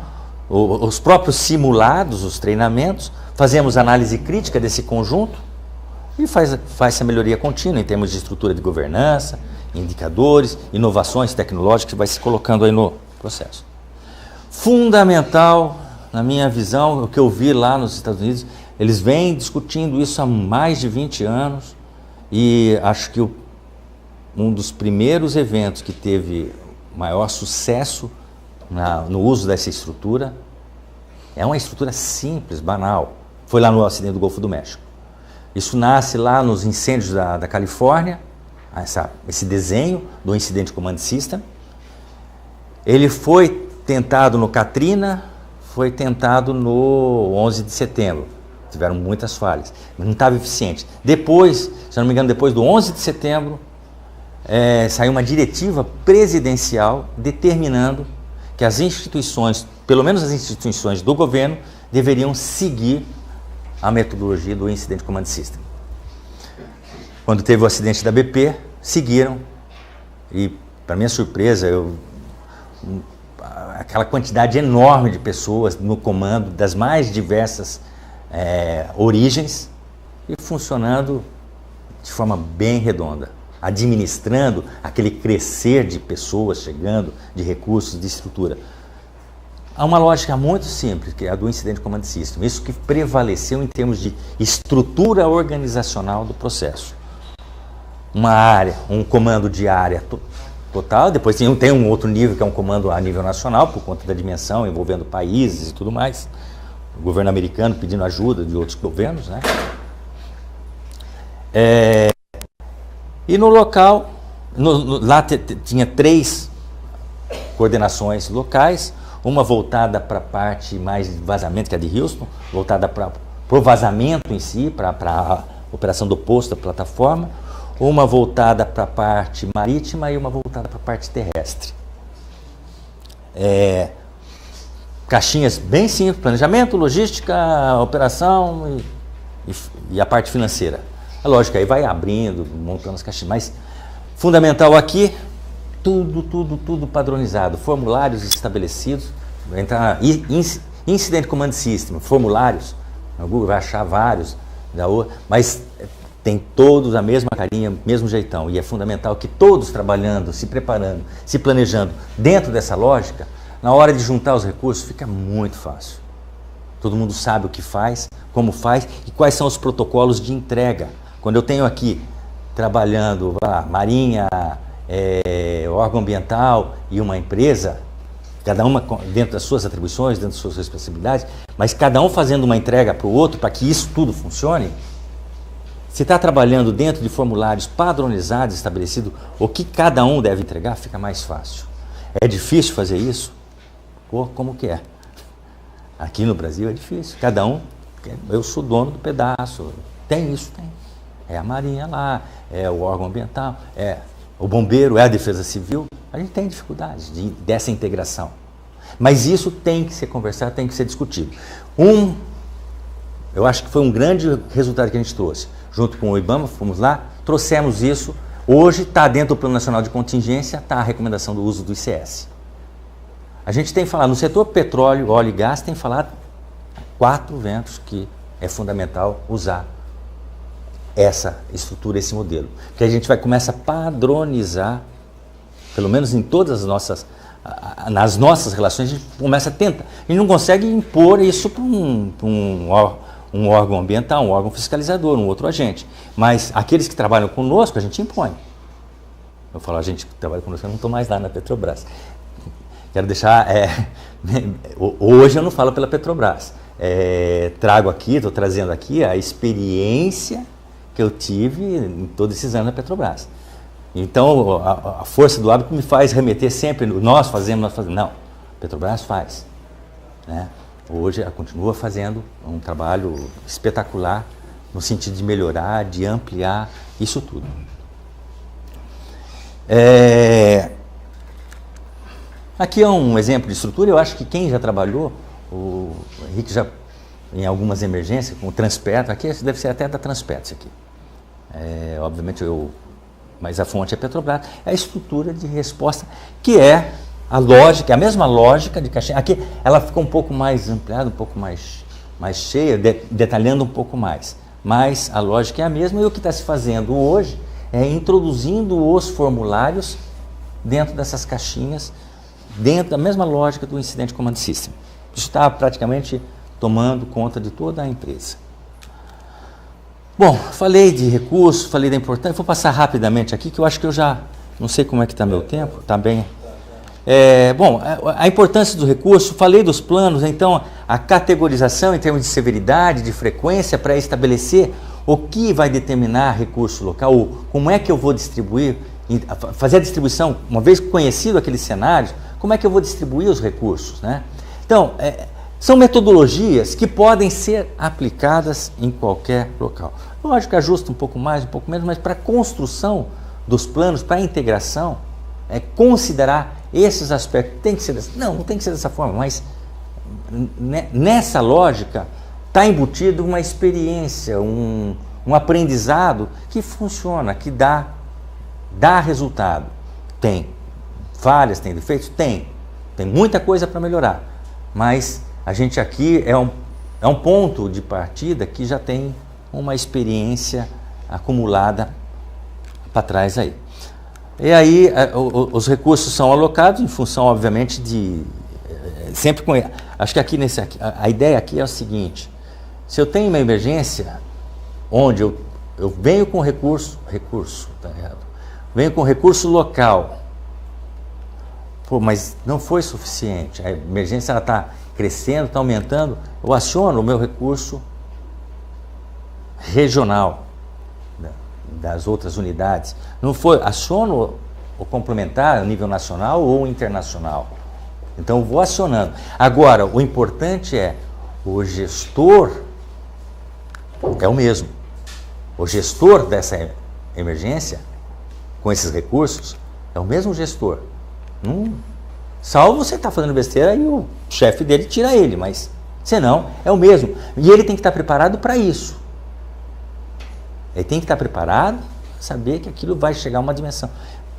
Os próprios simulados, os treinamentos, fazemos análise crítica desse conjunto e faz essa melhoria contínua em termos de estrutura de governança, indicadores, inovações tecnológicas que vai se colocando aí no processo. Fundamental, na minha visão, o que eu vi lá nos Estados Unidos, eles vêm discutindo isso há mais de 20 anos e acho que um dos primeiros eventos que teve maior sucesso no uso dessa estrutura é uma estrutura simples, banal. Foi lá no acidente do Golfo do México. Isso nasce lá nos incêndios da Califórnia, esse desenho do Incident Command System. Ele foi tentado no Katrina, foi tentado no 11 de setembro. Tiveram muitas falhas, mas não estava eficiente. Depois, se não me engano, depois do 11 de setembro, saiu uma diretiva presidencial determinando que as instituições, pelo menos as instituições do governo, deveriam seguir a metodologia do Incident Command System. Quando teve o acidente da BP, seguiram e, para minha surpresa, aquela quantidade enorme de pessoas no comando das mais diversas origens e funcionando de forma bem redonda, administrando aquele crescer de pessoas chegando, de recursos, de estrutura. Há uma lógica muito simples, que é a do Incident Command System. Isso que prevaleceu em termos de estrutura organizacional do processo. Uma área, um comando de área total, depois tem um outro nível, que é um comando a nível nacional, por conta da dimensão, envolvendo países e tudo mais. O governo americano pedindo ajuda de outros governos, né? E no local, lá tinha 3 coordenações locais, uma voltada para a parte mais de vazamento, que é a de Houston, voltada para o vazamento em si, para a operação do posto da plataforma, uma voltada para a parte marítima e uma voltada para a parte terrestre. Caixinhas bem simples, planejamento, logística, operação e a parte financeira. É lógico, aí vai abrindo, montando as caixinhas, mas fundamental aqui, tudo padronizado, formulários estabelecidos, entrar Incident Command System, formulários, no Google vai achar vários, mas tem todos a mesma carinha, mesmo jeitão, e é fundamental que todos trabalhando, se preparando, se planejando dentro dessa lógica, na hora de juntar os recursos fica muito fácil. Todo mundo sabe o que faz, como faz e quais são os protocolos de entrega. Quando eu tenho aqui trabalhando Marinha, órgão ambiental e uma empresa, cada uma dentro das suas atribuições, dentro das suas responsabilidades, mas cada um fazendo uma entrega para o outro para que isso tudo funcione, se está trabalhando dentro de formulários padronizados, estabelecido o que cada um deve entregar, fica mais fácil. É difícil fazer isso? Pô, como que é? Aqui no Brasil é difícil. Cada um, eu sou dono do pedaço. Tem isso? Tem. É a Marinha lá, é o órgão ambiental, é o bombeiro, é a defesa civil. A gente tem dificuldades dessa integração. Mas isso tem que ser conversado, tem que ser discutido. Eu acho que foi um grande resultado que a gente trouxe. Junto com o IBAMA, fomos lá, trouxemos isso. Hoje está dentro do Plano Nacional de Contingência, está a recomendação do uso do ICS. A gente tem falado, no setor petróleo, óleo e gás, tem falado 4 ventos que é fundamental usar essa estrutura, esse modelo. Porque a gente vai começar a padronizar, pelo menos em todas as nossas, nas nossas relações, a gente começa a tentar. A gente não consegue impor isso para um órgão ambiental, um órgão fiscalizador, um outro agente. Mas aqueles que trabalham conosco, a gente impõe. Eu falo, a gente que trabalha conosco, eu não estou mais lá na Petrobras. Quero deixar... hoje eu não falo pela Petrobras. Trago aqui, estou trazendo aqui a experiência que eu tive em todos esses anos na Petrobras. Então, a força do hábito me faz remeter sempre, nós fazemos. Não, a Petrobras faz. Né? Hoje ela continua fazendo um trabalho espetacular no sentido de melhorar, de ampliar isso tudo. Aqui é um exemplo de estrutura. Eu acho que quem já trabalhou, o Henrique já em algumas emergências, com o Transpetro, aqui deve ser até da Transpetro isso aqui. Obviamente mas a fonte é Petrobras. É a estrutura de resposta, que é a lógica, a mesma lógica de caixinha. Aqui ela fica um pouco mais ampliada, um pouco mais cheia, detalhando um pouco mais. Mas a lógica é a mesma, e o que está se fazendo hoje é introduzindo os formulários dentro dessas caixinhas, dentro da mesma lógica do Incident Command System. Isso está praticamente tomando conta de toda a empresa. Bom, falei de recursos, falei da importância, vou passar rapidamente aqui, que eu acho que eu já não sei como é que está meu tempo, está bem. Bom, a importância do recurso, falei dos planos, então a categorização em termos de severidade, de frequência, para estabelecer o que vai determinar recurso local, como é que eu vou distribuir, fazer a distribuição, uma vez conhecido aqueles cenários, como é que eu vou distribuir os recursos, né? Então, são metodologias que podem ser aplicadas em qualquer local. Lógico que ajusta um pouco mais, um pouco menos, mas para a construção dos planos, para a integração, considerar esses aspectos. Tem que ser não tem que ser dessa forma, mas nessa lógica está embutido uma experiência, um aprendizado que funciona, que dá resultado. Tem falhas, tem defeitos? Tem muita coisa para melhorar, mas a gente aqui é um ponto de partida que já tem uma experiência acumulada para trás aí. E aí os recursos são alocados em função, obviamente, sempre com... Acho que aqui a ideia aqui é o seguinte: se eu tenho uma emergência onde eu venho com recurso, tá errado, venho com recurso local, pô, mas não foi suficiente, a emergência está crescendo, está aumentando, eu aciono o meu recurso regional das outras unidades. Não foi, aciono o complementar a nível nacional ou internacional. Então eu vou acionando. Agora, o importante é o gestor é o mesmo. O gestor dessa emergência, com esses recursos, é o mesmo gestor. Salvo você estar fazendo besteira e o chefe dele tira ele, mas senão é o mesmo. E ele tem que estar preparado para isso. Ele tem que estar preparado, saber que aquilo vai chegar a uma dimensão.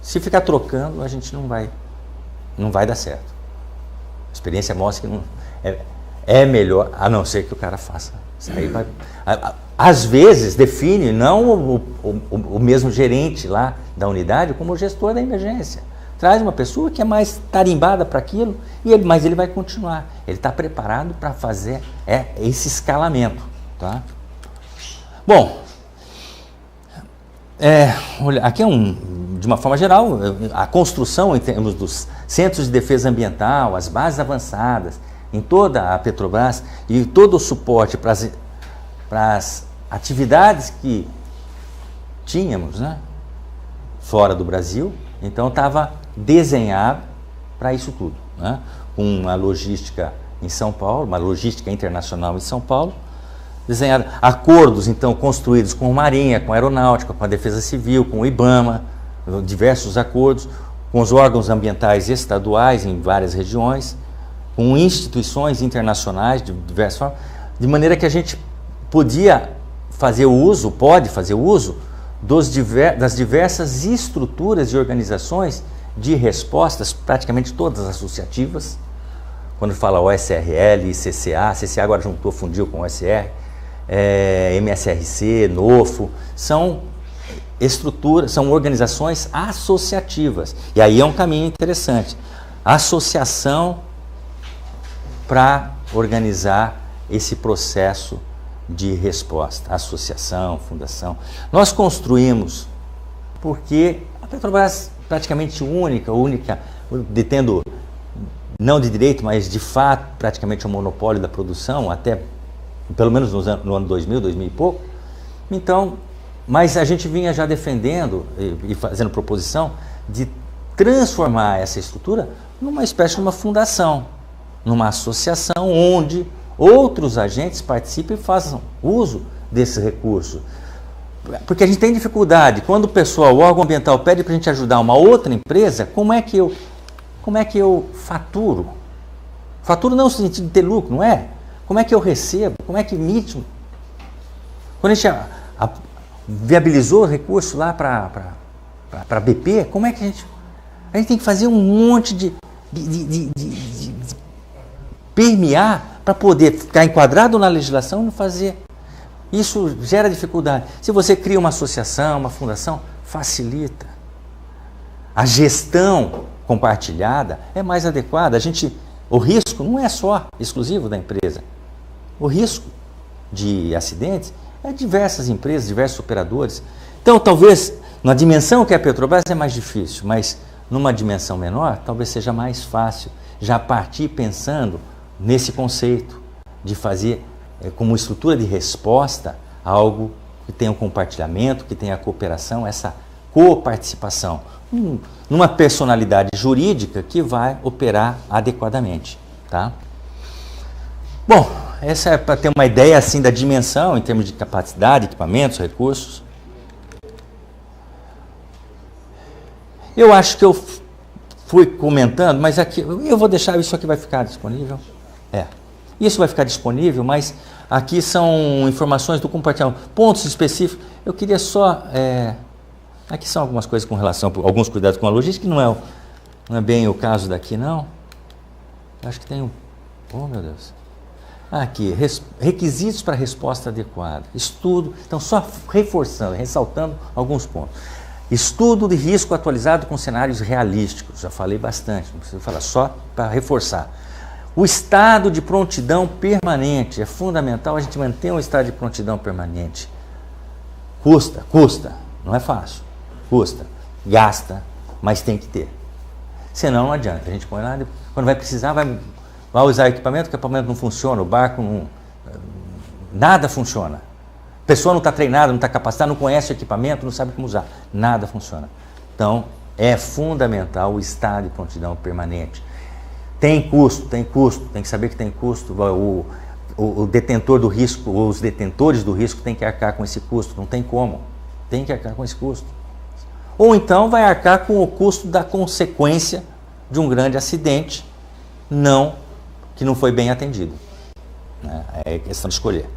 Se ficar trocando, a gente não vai dar certo. A experiência mostra que não, é melhor, a não ser que o cara faça. Isso aí vai, às vezes define não o mesmo gerente lá da unidade como o gestor da emergência. Traz uma pessoa que é mais tarimbada para aquilo, mas ele vai continuar. Ele está preparado para fazer esse escalamento. Tá? Bom, aqui de uma forma geral, a construção em termos dos centros de defesa ambiental, as bases avançadas, em toda a Petrobras e todo o suporte para as atividades que tínhamos, né, fora do Brasil, então estava desenhado para isso tudo, né, com uma logística em São Paulo, uma logística internacional em São Paulo, desenhado, acordos então construídos com a Marinha, com a Aeronáutica, com a Defesa Civil, com o IBAMA, diversos acordos, com os órgãos ambientais estaduais em várias regiões, com instituições internacionais de diversas formas, de maneira que a gente pode fazer o uso das diversas estruturas e organizações de respostas, praticamente todas associativas. Quando fala OSRL, CCA, CCA agora fundiu com OSR, MSRC, NOFO, são estruturas, são organizações associativas. E aí é um caminho interessante. Associação para organizar esse processo de resposta. Associação, fundação. Nós construímos porque a Petrobras praticamente única, detendo, não de direito, mas de fato, praticamente o monopólio da produção, até pelo menos no ano 2000, 2000 e pouco. Então, mas a gente vinha já defendendo e fazendo proposição de transformar essa estrutura numa espécie de uma fundação, numa associação onde outros agentes participem e façam uso desse recurso. Porque a gente tem dificuldade, quando o órgão ambiental pede para a gente ajudar uma outra empresa, como é que eu faturo? Faturo não no sentido de ter lucro, não é? Como é que eu recebo? Como é que emite? Quando a gente viabilizou o recurso lá para a BP, como é que a gente tem que fazer um monte de permear para poder ficar enquadrado na legislação e não fazer. Isso gera dificuldade. Se você cria uma associação, uma fundação, facilita. A gestão compartilhada é mais adequada. O risco não é só exclusivo da empresa. O risco de acidentes é diversas empresas, diversos operadores. Então, talvez, na dimensão que é a Petrobras é mais difícil, mas numa dimensão menor, talvez seja mais fácil já partir pensando nesse conceito de fazer como estrutura de resposta algo que tenha um compartilhamento, que tenha a cooperação, essa coparticipação, numa personalidade jurídica que vai operar adequadamente. Tá? Bom, essa é para ter uma ideia assim da dimensão em termos de capacidade, equipamentos, recursos. Eu acho que eu fui comentando, mas aqui eu vou deixar isso aqui vai ficar disponível. Isso vai ficar disponível, mas aqui são informações do compartilhamento, pontos específicos. Eu queria só aqui são algumas coisas com relação a alguns cuidados com a logística, que não é bem o caso daqui, não. Eu acho que tem oh meu Deus. Aqui, requisitos para resposta adequada. Estudo, então só reforçando, ressaltando alguns pontos. Estudo de risco atualizado com cenários realísticos. Já falei bastante, não preciso falar, só para reforçar. O estado de prontidão permanente. É fundamental a gente manter um estado de prontidão permanente. Custa. Não é fácil. Custa. Gasta, mas tem que ter. Senão não adianta. A gente põe lá, quando vai precisar, vai usar o equipamento não funciona, o barco não... Nada funciona. A pessoa não está treinada, não está capacitada, não conhece o equipamento, não sabe como usar. Nada funciona. Então, é fundamental o estado de prontidão permanente. Tem custo, tem que saber que tem custo. O detentor do risco, os detentores do risco têm que arcar com esse custo. Não tem como. Tem que arcar com esse custo. Ou então vai arcar com o custo da consequência de um grande acidente que não foi bem atendido. É questão de escolher.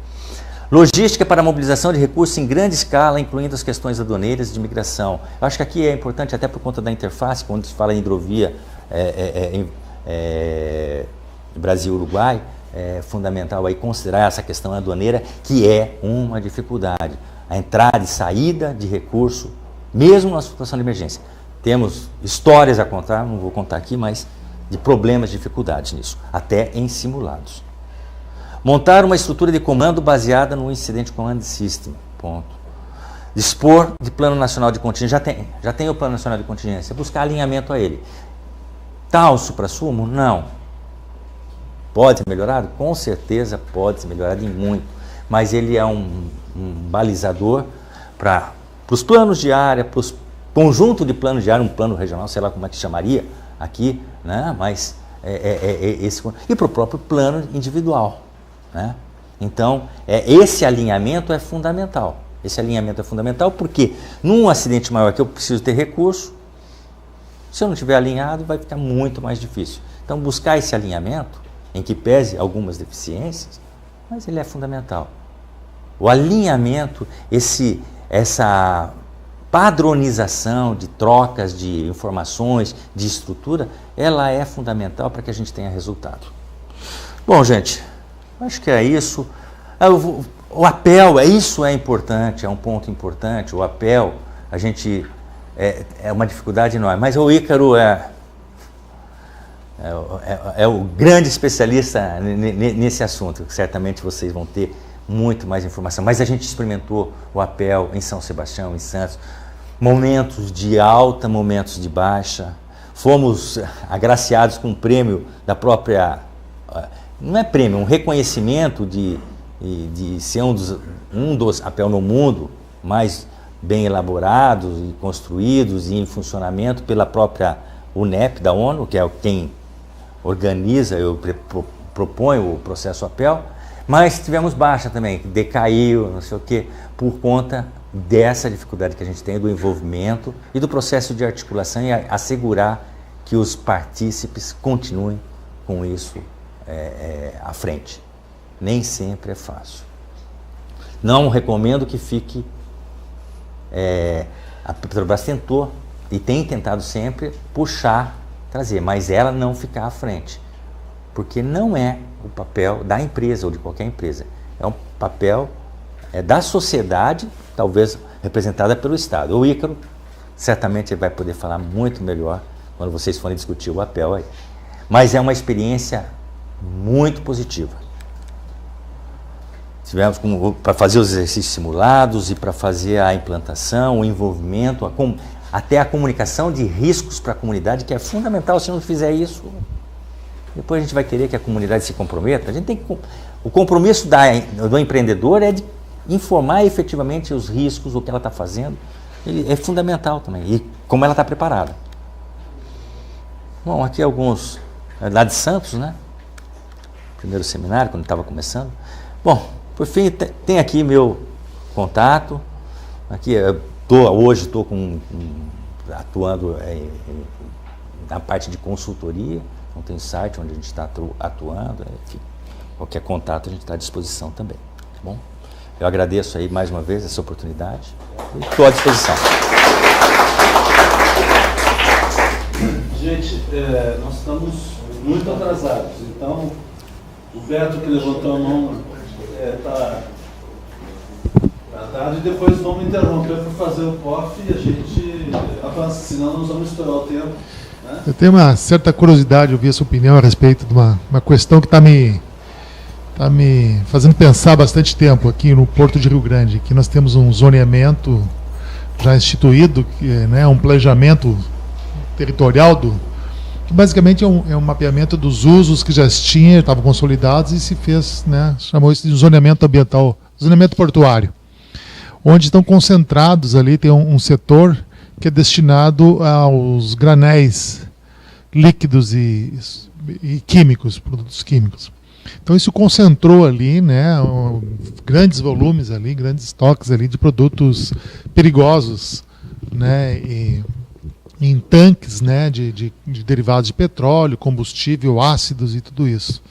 Logística para a mobilização de recursos em grande escala, incluindo as questões aduaneiras e de migração. Eu acho que aqui é importante, até por conta da interface, quando se fala em hidrovia Brasil-Uruguai, é fundamental aí considerar essa questão aduaneira, que é uma dificuldade. A entrada e saída de recurso, mesmo na situação de emergência. Temos histórias a contar, não vou contar aqui, mas de problemas, dificuldades nisso, até em simulados. Montar uma estrutura de comando baseada no Incident Command System. Ponto. Dispor de plano nacional de contingência. Já tem o plano nacional de contingência. Buscar alinhamento a ele. Tal supra-sumo? Não. Pode ser melhorado? Com certeza pode ser melhorado e muito. Mas ele é um balizador para os planos de área, para os conjunto de planos de área, um plano regional, sei lá como é que chamaria aqui, né? Mas esse, e para o próprio plano individual. Né? Então, esse alinhamento é fundamental. Esse alinhamento é fundamental porque num acidente maior que eu preciso ter recurso, se eu não estiver alinhado, vai ficar muito mais difícil. Então, buscar esse alinhamento, em que pese algumas deficiências, mas ele é fundamental. O alinhamento, essa padronização de trocas de informações, de estrutura, ela é fundamental para que a gente tenha resultado. Bom, gente, acho que é isso. O APEL, isso é importante, é um ponto importante. O APEL, a gente é uma dificuldade enorme, mas o Ícaro é o grande especialista nesse assunto. Certamente vocês vão ter muito mais informação. Mas a gente experimentou o APEL em São Sebastião, em Santos, momentos de alta, momentos de baixa. Fomos agraciados com um prêmio da própria, não é prêmio, um reconhecimento de ser um dos APEL no mundo mais bem elaborados e construídos e em funcionamento pela própria UNEP da ONU, que é quem organiza, eu proponho o processo APEL, mas tivemos baixa também, decaiu, não sei o quê, por conta dessa dificuldade que a gente tem do envolvimento e do processo de articulação e assegurar que os partícipes continuem com isso à frente. Nem sempre é fácil. Não recomendo que fique... a Petrobras tentou e tem tentado sempre puxar, trazer, mas ela não ficar à frente. Porque não é o papel da empresa ou de qualquer empresa. É um papel da sociedade, talvez representada pelo Estado. O Ícaro, certamente ele vai poder falar muito melhor quando vocês forem discutir o APEL aí. Mas é uma experiência muito positiva. Tivemos para fazer os exercícios simulados e para fazer a implantação, o envolvimento, até a comunicação de riscos para a comunidade, que é fundamental. Se não fizer isso, depois a gente vai querer que a comunidade se comprometa. A gente tem que, o compromisso do empreendedor é de informar efetivamente os riscos, o que ela está fazendo. Ele é fundamental também, e como ela está preparada. Bom, aqui alguns, lá de Santos, né? Primeiro seminário, quando estava começando. Bom, por fim, tem aqui meu contato. Aqui, hoje estou atuando na parte de consultoria. Então tem site onde a gente está atuando. Enfim, qualquer contato a gente está à disposição também. Tá bom? Eu agradeço aí mais uma vez essa oportunidade e estou à disposição. Gente, nós estamos muito atrasados, então o Beto que levantou a mão está tratado e depois vamos interromper para fazer o POF e a gente avança, senão nós vamos estourar o tempo. Eu tenho uma certa curiosidade de ouvir a sua opinião a respeito de uma questão que está me fazendo pensar há bastante tempo aqui no Porto de Rio Grande, que nós temos um zoneamento já instituído, que, né, um planejamento territorial que basicamente é um mapeamento dos usos que já estavam consolidados e se fez, né, chamou isso de zoneamento ambiental, zoneamento portuário, onde estão concentrados ali, tem um setor que é destinado aos granéis líquidos e químicos, produtos químicos. Então isso concentrou ali, né, grandes volumes ali, grandes estoques ali de produtos perigosos, né, em tanques, né, de derivados de petróleo, combustível, ácidos e tudo isso.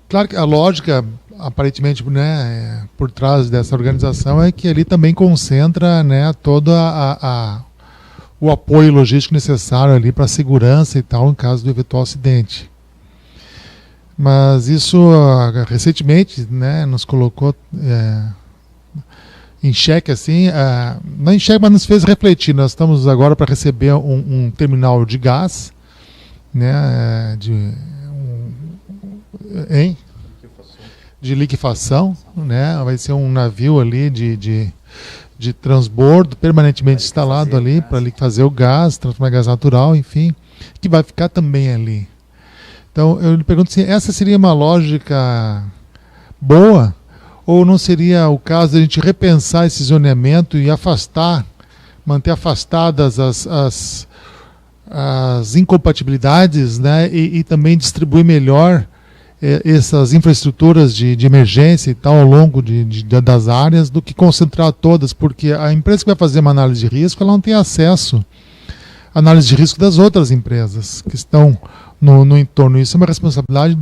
Claro que a lógica, aparentemente, né, por trás dessa organização é que ali também concentra, né, todo o apoio logístico necessário ali para a segurança e tal, em caso do eventual acidente. Mas isso, recentemente, né, nos colocou em xeque, assim, não em xeque, mas nos fez refletir. Nós estamos agora para receber um terminal de gás, né, de liquefação, né, vai ser um navio ali de transbordo permanentemente instalado ali para fazer o gás, transformar em gás natural, enfim, que vai ficar também ali. Então, eu lhe pergunto se essa seria uma lógica boa, ou não seria o caso de a gente repensar esse zoneamento e manter afastadas as incompatibilidades, né, e também distribuir melhor essas infraestruturas de emergência e tal ao longo das áreas, do que concentrar todas, porque a empresa que vai fazer uma análise de risco, ela não tem acesso à análise de risco das outras empresas que estão no entorno. Isso é uma responsabilidade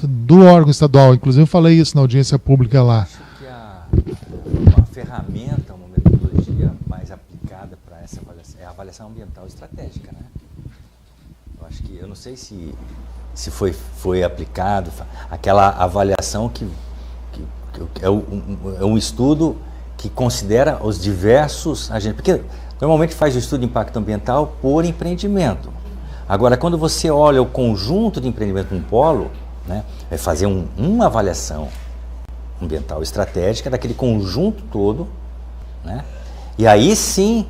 do órgão estadual. Inclusive eu falei isso na audiência pública lá. Acho que uma ferramenta, uma metodologia mais aplicada para essa avaliação é a avaliação ambiental estratégica, né? Eu não sei se foi aplicado aquela avaliação que é um estudo que considera os diversos agentes, porque normalmente faz o estudo de impacto ambiental por empreendimento. Agora, quando você olha o conjunto de empreendimento de um polo, né, é fazer uma avaliação ambiental estratégica daquele conjunto todo, né, e aí sim,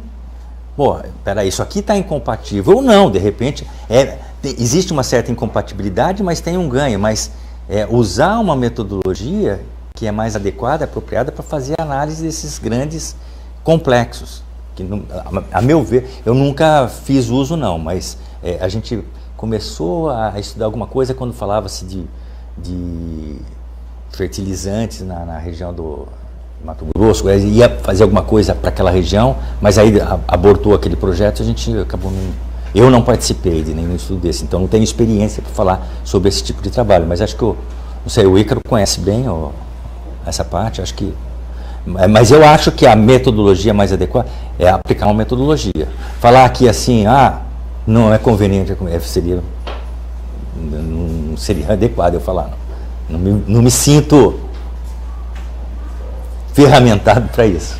peraí, isso aqui está incompatível ou não, de repente, existe uma certa incompatibilidade, mas tem um ganho, mas usar uma metodologia que é mais adequada, apropriada para fazer a análise desses grandes complexos, que, a meu ver, eu nunca fiz uso não, mas a gente começou a estudar alguma coisa quando falava-se de fertilizantes na região do Mato Grosso, ia fazer alguma coisa para aquela região, mas aí abortou aquele projeto, a gente acabou eu não participei de nenhum estudo desse, então não tenho experiência para falar sobre esse tipo de trabalho, mas acho que não sei, o Ícaro conhece bem essa parte, acho que, mas eu acho que a metodologia mais adequada é aplicar uma metodologia. Falar aqui assim, não é conveniente, não seria adequado eu falar. Não me sinto ferramentado para isso.